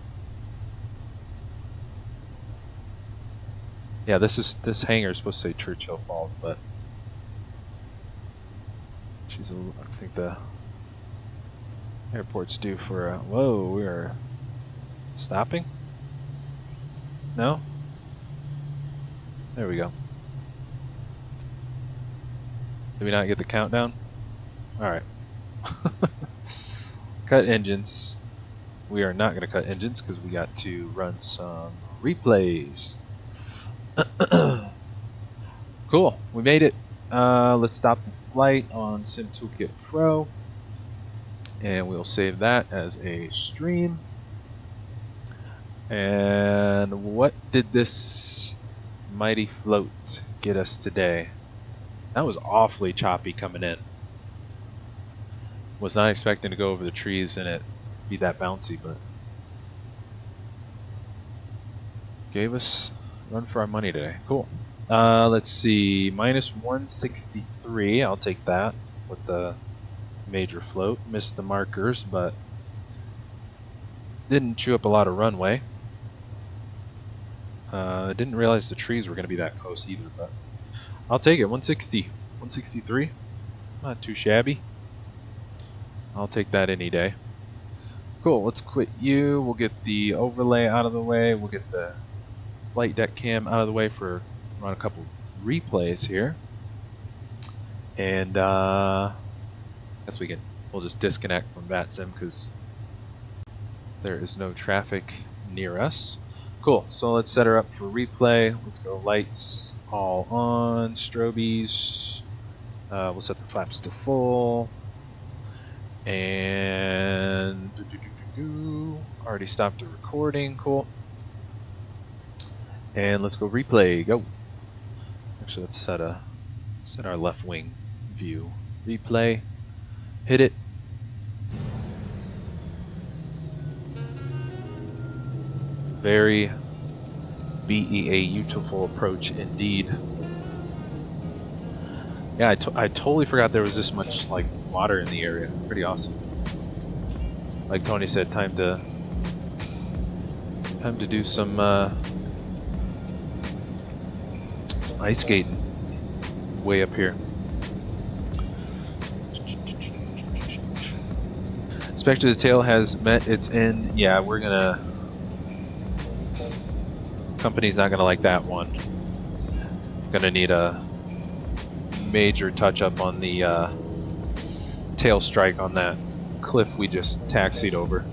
Yeah, this hangar is supposed to say Churchill Falls, but I think the airport's due for a... Whoa, we're stopping? No? There we go. Did we not get the countdown? Alright. Cut engines. We are not going to cut engines because we got to run some replays. Cool. We made it. Let's stop the flight on Sim Toolkit Pro. And we'll save that as a stream. And what did this mighty float get us today? That was awfully choppy coming in. Was not expecting to go over the trees and it be that bouncy, but gave us a run for our money today. Cool. Let's see, minus 163. I'll take that with the major float. Missed the markers, but didn't chew up a lot of runway. Didn't realize the trees were going to be that close either, but I'll take it. 160, 163. Not too shabby. I'll take that any day. Cool, let's quit you. We'll get the overlay out of the way. We'll get the flight deck cam out of the way for run a couple replays here. And I guess we'll just disconnect from Vatsim because there is no traffic near us. Cool, so let's set her up for replay. Let's go lights all on, strobies. We'll set the flaps to full. And already stopped the recording. Cool. And let's go replay. Go. Actually, let's set our left wing view. Replay. Hit it. Very BEA-beautiful approach indeed. Yeah, I totally forgot there was this much like water in the area. Pretty awesome. Like Tony said, time to do some ice skating way up here. Spectre the Tail has met its end. Yeah, we're gonna... Company's not gonna like that one. Gonna need a major touch-up on the tail strike on that cliff we just taxied over.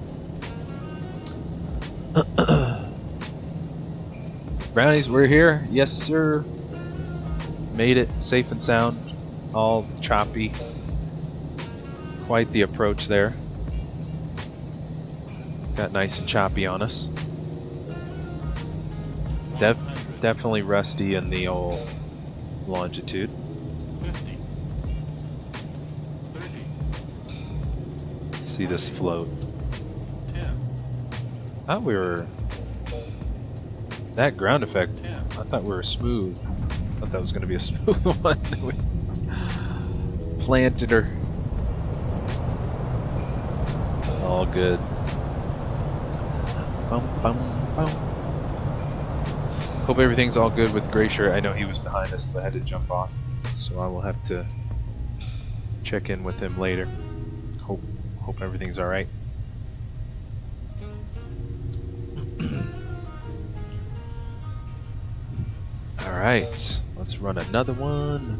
Brownies, we're here. Yes, sir. Made it safe and sound. All choppy. Quite the approach there. Got nice and choppy on us. Definitely rusty in the old longitude. 50, 30, Let's see this float. 10, I thought we were... That ground effect, 10. I thought we were smooth. I thought that was going to be a smooth one. We planted her. All good. Bum, bum, bum. Hope everything's all good with Glacier. I know he was behind us, but I had to jump off. So I will have to check in with him later. Hope everything's alright. Alright, let's run another one.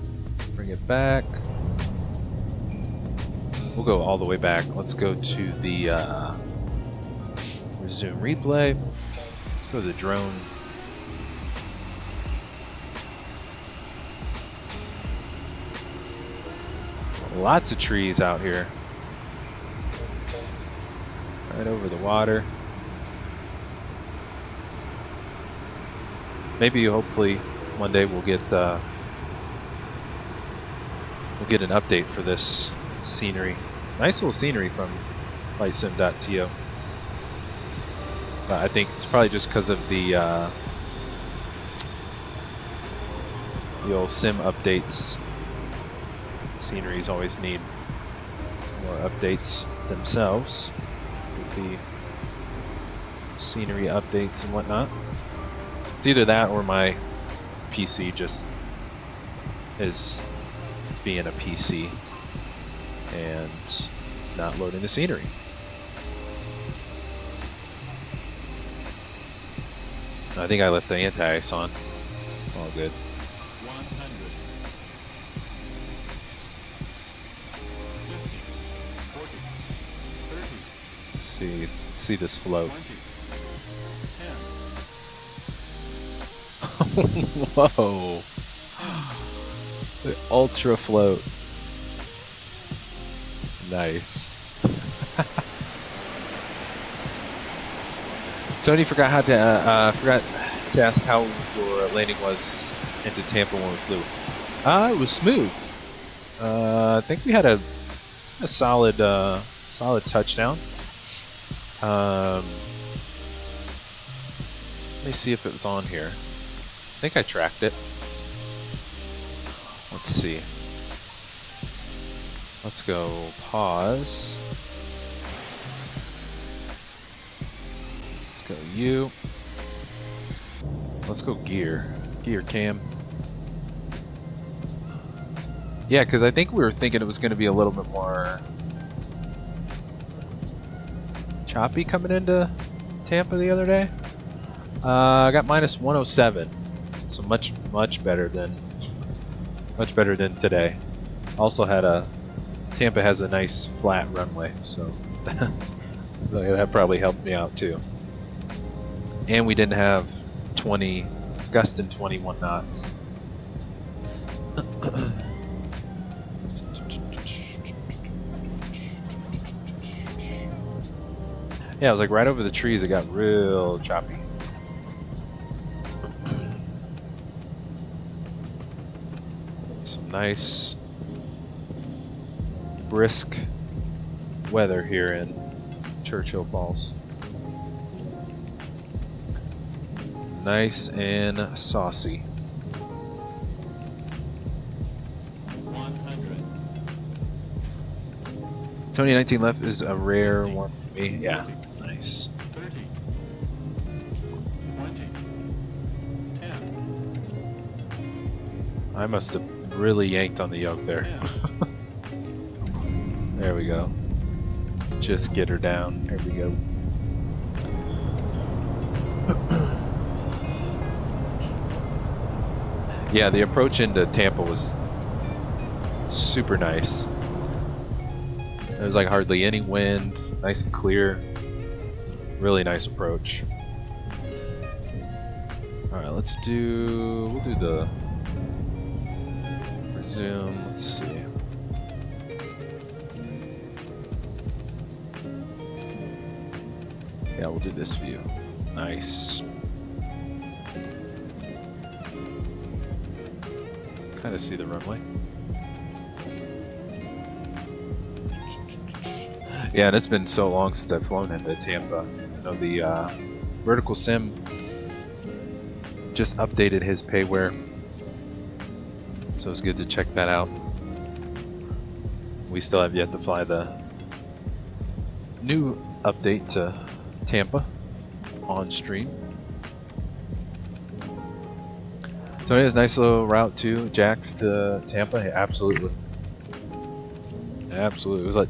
Bring it back. We'll go all the way back. Let's go to the resume replay. Let's go to the drone. Lots of trees out here. Right over the water. Maybe, hopefully, one day we'll get an update for this scenery. Nice little scenery from FlightSim.to. But I think it's probably just because of the old sim updates. Sceneries always need more updates themselves with the scenery updates and whatnot. It's either that or my PC just is being a PC and not loading the scenery. I think I left the anti-ice on. All good. 100. 50, 40, 30, See this float. 20, 10, Whoa! The ultra float. Nice. Tony forgot to ask how your landing was into Tampa when we flew. It was smooth. I think we had a solid touchdown. Let me see if it was on here. I think I tracked it. Let's see. Let's go pause. Let's go U. Let's go gear. Gear cam. Yeah, because I think we were thinking it was going to be a little bit more choppy coming into Tampa the other day. I got minus 107, so much better than today. Also had Tampa has a nice flat runway, so that probably helped me out too. And we didn't have gusting 21 knots. Yeah, it was like right over the trees. It got real choppy. Some nice brisk weather here in Churchill Falls. Nice and saucy. 100. Tony 19 left is a rare one for me. Yeah, nice. 30, 20, 10, I must have really yanked on the yoke there. 10, There we go. Just get her down. There we go. Yeah, the approach into Tampa was super nice. There was like hardly any wind, nice and clear. Really nice approach. Alright, we'll do the resume, let's see. Yeah, we'll do this view. Nice. Kind of see the runway. Yeah, and it's been so long since I've flown into Tampa. You know, the Vertical Sim just updated his payware, so it's good to check that out. We still have yet to fly the new update to Tampa on stream. Tony has a nice little route too, Jax to Tampa. Yeah, absolutely. Absolutely. It was like,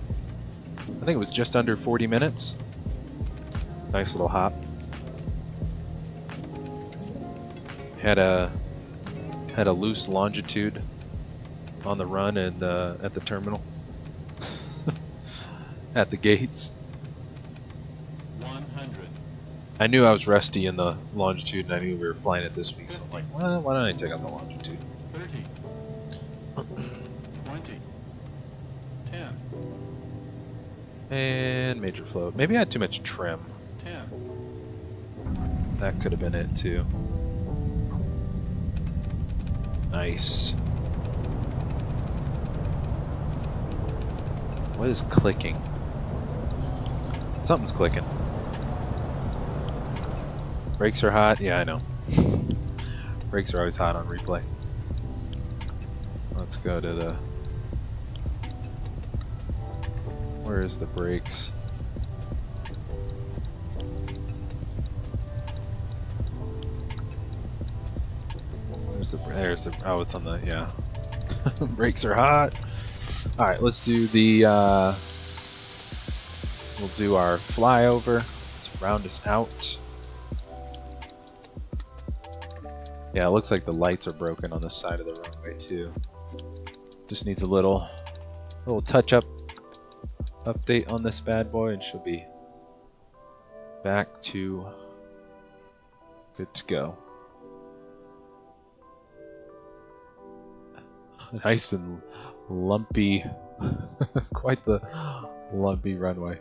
I think it was just under 40 minutes. Nice little hop. Had a loose longitude on the run and at the terminal. At the gates. 100. I knew I was rusty in the longitude, and I knew we were flying it this week, so I'm like, well, why don't I take out the longitude? 30, 20, 10, And major float. Maybe I had too much trim. 10, That could have been it too. Nice. What is clicking? Something's clicking. Brakes are hot. Yeah, I know. Brakes are always hot on replay. Let's go to the... Where is the brakes? There's the, oh, it's on the, yeah. Brakes are hot. Alright, let's do the, we'll do our flyover. Let's round us out. Yeah, it looks like the lights are broken on the side of the runway too. Just needs a little touch-up update on this bad boy and she'll be back to good to go. Nice and lumpy. It's quite the lumpy runway.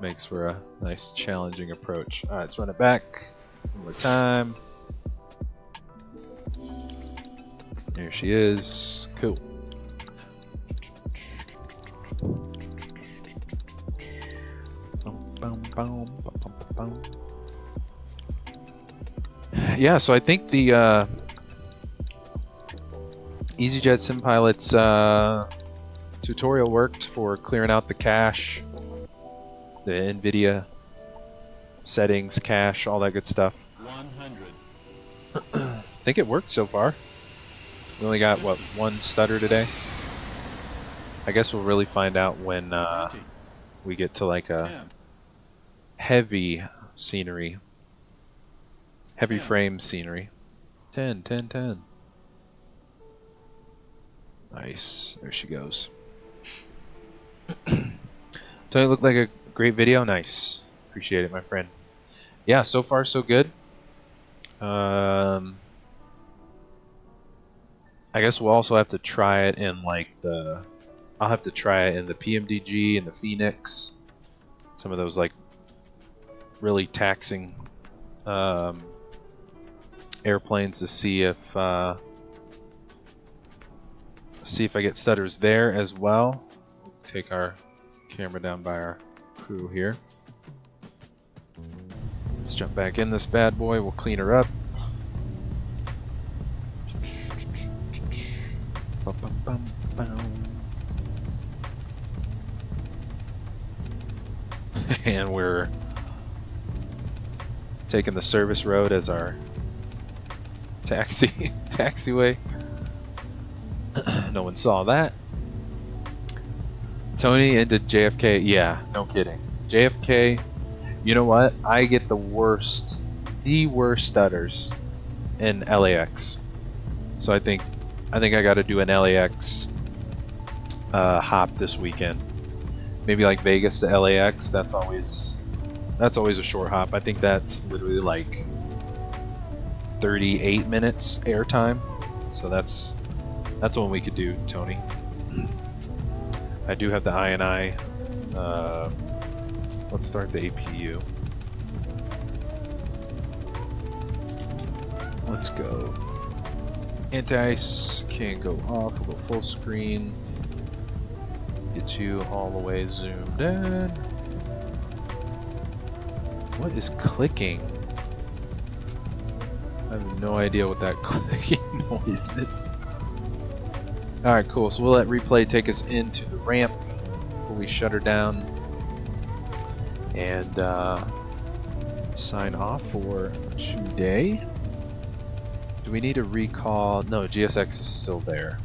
Makes for a nice challenging approach. Alright, let's run it back one more time. There she is. Cool. Yeah, so I think the EasyJet SimPilot's tutorial worked for clearing out the cache, the NVIDIA settings, cache, all that good stuff. 100. I think it worked so far. We only got, what, one stutter today? I guess we'll really find out when we get to like a 10. heavy scenery. Heavy 10. frame scenery. 10, 10, 10. Nice. There she goes. Don't it look like a great video? Nice. Appreciate it, my friend. Yeah, so far so good. I guess we'll also have to try it in like the... I'll have to try it in the PMDG and the Phoenix. Some of those like really taxing airplanes to see if I get stutters there as well. We'll take our camera down by our crew here. Let's jump back in this bad boy. We'll clean her up. And we're taking the service road as our taxiway. No one saw that. Tony into JFK. Yeah, no kidding. JFK, you know what? I get the worst stutters in LAX. So I think I got to do an LAX hop this weekend. Maybe like Vegas to LAX. That's always a short hop. I think that's literally like 38 minutes airtime. So that's one we could do, Tony. I do have the INI. Let's start the APU. Let's go. Anti-ice can't go off. We'll go full screen. Get you all the way zoomed in. What is clicking? I have no idea what that clicking noise is. Alright, cool. So we'll let replay take us into the ramp before we shut her down and sign off for today. Do we need a recall? No, GSX is still there.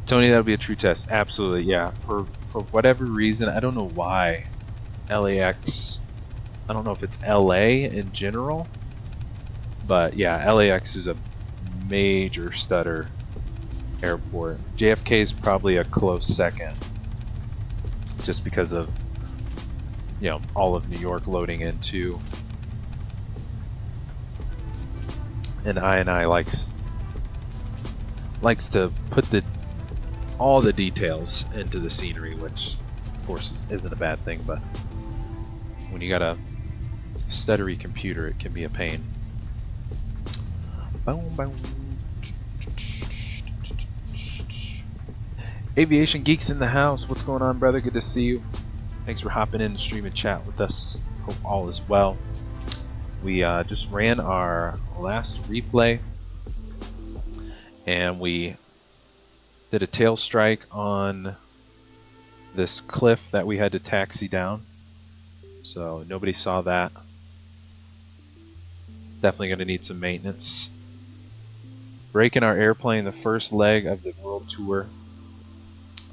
Tony, that'll be a true test. Absolutely, yeah. For whatever reason, I don't know why LAX, I don't know if it's LA in general, but yeah, LAX is a major stutter airport. JFK is probably a close second, just because of, you know, all of New York loading into, and INI likes to put all the details into the scenery, which of course isn't a bad thing, but when you got a stuttery computer, it can be a pain. Boom, boom. Aviation Geeks in the house. What's going on, brother? Good to see you. Thanks for hopping in the stream and chat with us. Hope all is well. We just ran our last replay, and we did a tail strike on this cliff that we had to taxi down. So nobody saw that. Definitely going to need some maintenance. Breaking our airplane, the first leg of the world tour.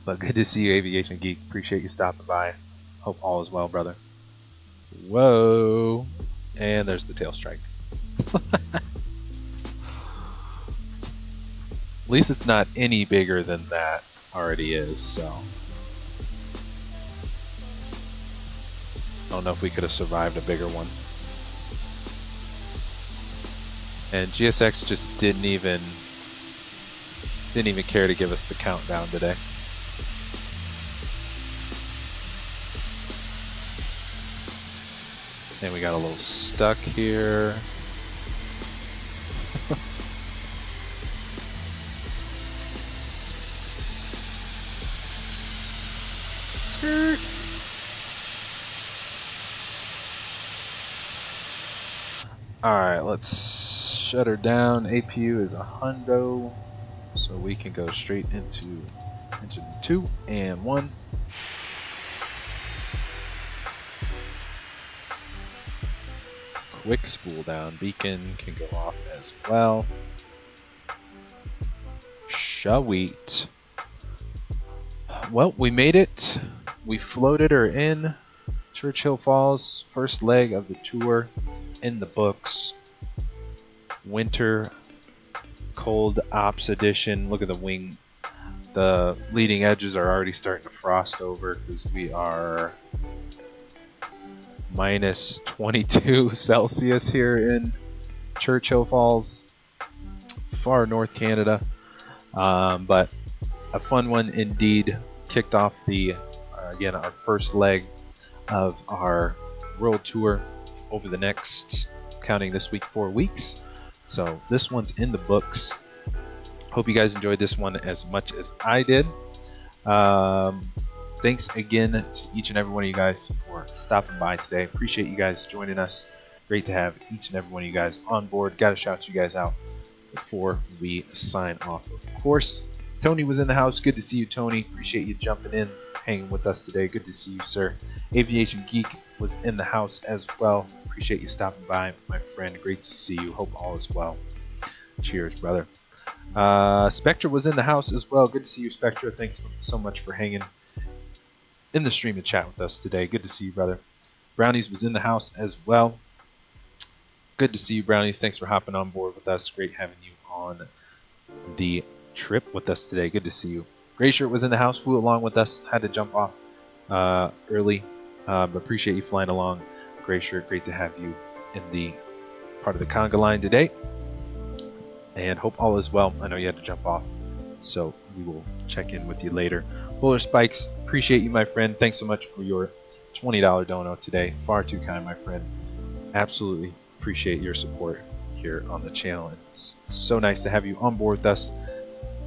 But good to see you, Aviation Geek. Appreciate you stopping by. Hope all is well, brother. Whoa. And there's the tail strike. At least it's not any bigger than that already is, so. I don't know if we could have survived a bigger one. And GSX just didn't even care to give us the countdown today. And we got a little stuck here. Skirt. Alright, let's shut her down. APU is a hundo, so we can go straight into engine 2 and 1. Quick spool down. Beacon can go off as well. Sweet. Well, we made it. We floated her in. Churchill Falls, first leg of the tour in the books. Winter cold ops edition. Look at the wing. The leading edges are already starting to frost over because we are minus 22 Celsius here in Churchill Falls, far north Canada. But a fun one indeed. Kicked off the again our first leg of our world tour over the next, counting this week, 4 weeks. So this one's in the books. Hope you guys enjoyed this one as much as I did. Thanks again to each and every one of you guys for stopping by today. Appreciate you guys joining us. Great to have each and every one of you guys on board. Got to shout you guys out before we sign off. Of course, Tony was in the house. Good to see you, Tony. Appreciate you jumping in, hanging with us today. Good to see you, sir. Aviation Geek was in the house as well. Appreciate you stopping by, my friend. Great to see you. Hope all is well. Cheers, brother. Spectra was in the house as well. Good to see you, Spectra. Thanks so much for hanging in the stream and chat with us today. Good to see you, brother. Brownies was in the house as well. Good to see you, Brownies. Thanks for hopping on board with us. Great having you on the trip with us today. Good to see you. Gray Shirt was in the house, flew along with us. Had to jump off early, but appreciate you flying along. Gray Shirt, great to have you in the part of the conga line today. And hope all is well. I know you had to jump off, so we will check in with you later. Polar Spikes, appreciate you, my friend. Thanks so much for your $20 dono today. Far too kind, my friend. Absolutely appreciate your support here on the channel. It's so nice to have you on board with us.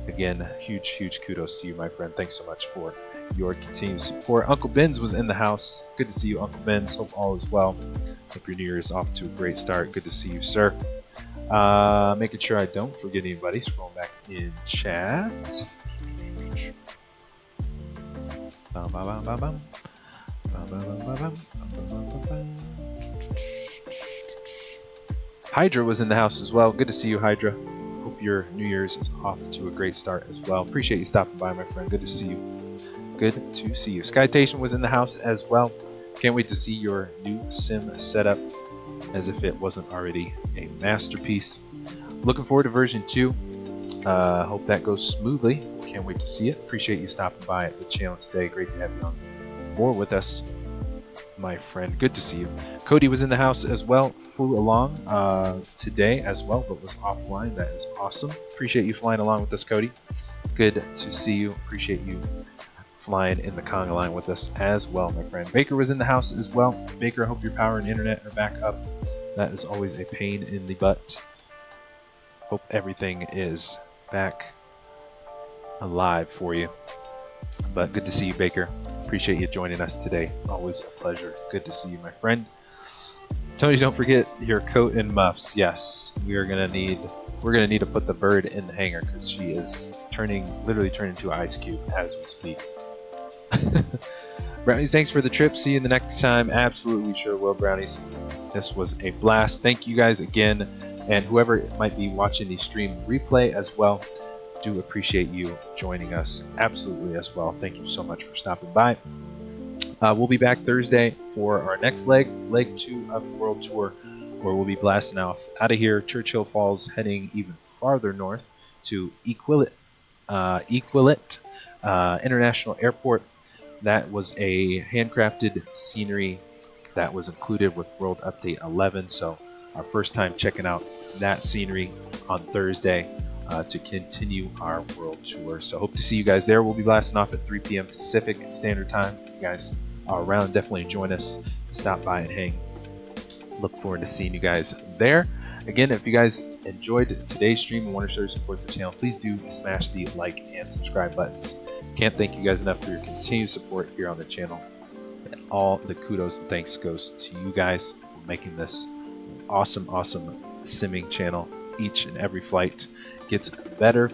Again, huge kudos to you, my friend. Thanks so much for your continued support. Uncle Ben's was in the house. Good to see you, Uncle Ben's. Hope all is well. Hope your New Year is off to a great start. Good to see you, sir. Making sure I don't forget anybody. Scroll back in chat. Hydra was in the house as well. Good to see you, Hydra. Hope your New Year's is off to a great start as well. Appreciate you stopping by, my friend. Good to see you. Good to see you. Citation was in the house as well. Can't wait to see your new sim setup, as if it wasn't already a masterpiece. Looking forward to version 2. Hope that goes smoothly. Can't wait to see it. Appreciate you stopping by the channel today. Great to have you on board with us, my friend. Good to see you. Cody was in the house as well. Flew along today as well, but was offline. That is awesome. Appreciate you flying along with us, Cody. Good to see you. Appreciate you flying in the conga line with us as well, my friend. Baker was in the house as well. Baker, I hope your power and internet are back up. That is always a pain in the butt. Hope everything is back alive for you. But good to see you, Baker. appreciate you joining us today. Always a pleasure. Good to see you, my friend. Tony, don't forget your coat and muffs. Yes, we're gonna need to put the bird in the hangar because she is literally turning into an ice cube as we speak. Brownies, thanks for the trip. See you the next time. Absolutely sure will, Brownies. This was a blast. Thank you guys again, and whoever might be watching the stream replay as well, do appreciate you joining us absolutely as well. Thank you so much for stopping by. We'll be back Thursday for our next leg 2 of the World Tour, where we'll be blasting off out of here, Churchill Falls, heading even farther north to Elliott International Airport. That was a handcrafted scenery that was included with World Update 11, so our first time checking out that scenery on Thursday to continue our World Tour. So hope to see you guys there. We'll be blasting off at 3 p.m. Pacific Standard Time. If you guys are around, definitely join us, stop by and hang. Look forward to seeing you guys there. Again, if you guys enjoyed today's stream and want to show your support to the channel, please do smash the like and subscribe buttons. Can't thank you guys enough for your continued support here on the channel. And all the kudos and thanks goes to you guys for making this an awesome simming channel. Each and every flight gets better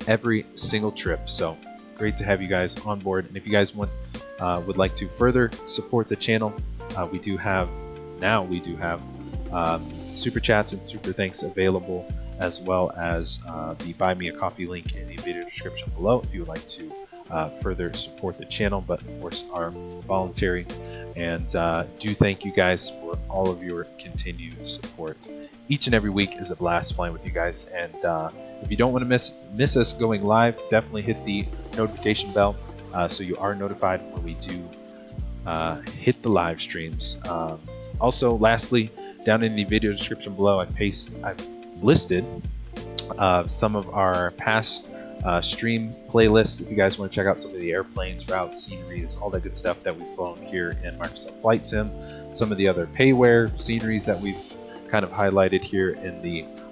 every single trip. So great to have you guys on board. And if you guys would like to further support the channel, we do have super chats and super thanks available, as well as the buy me a coffee link in the video description below if you would like to further support the channel, but of course are voluntary. And do thank you guys for all of your continued support. Each and every week is a blast flying with you guys, and if you don't want to miss us going live, definitely hit the notification bell so you are notified when we do hit the live streams. Also, lastly, down in the video description below, I've listed some of our past stream playlists. If you guys want to check out some of the airplanes, routes, sceneries, all that good stuff that we've flown here in Microsoft Flight Sim, some of the other payware sceneries that we've kind of highlighted here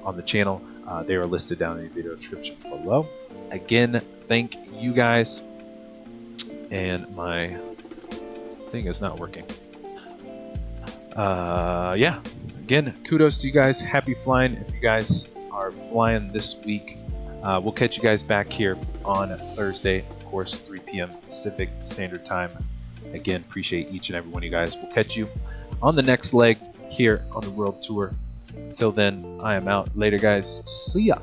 on the channel, they are listed down in the video description below. Again, thank you guys, and my thing is not working. Yeah, again, kudos to you guys. Happy flying if you guys are flying this week. We'll catch you guys back here on Thursday, of course, 3 p.m. Pacific Standard Time. Again, appreciate each and every one of you guys. We'll catch you on the next leg here on the World Tour. Until then, I am out. Later, guys. See ya.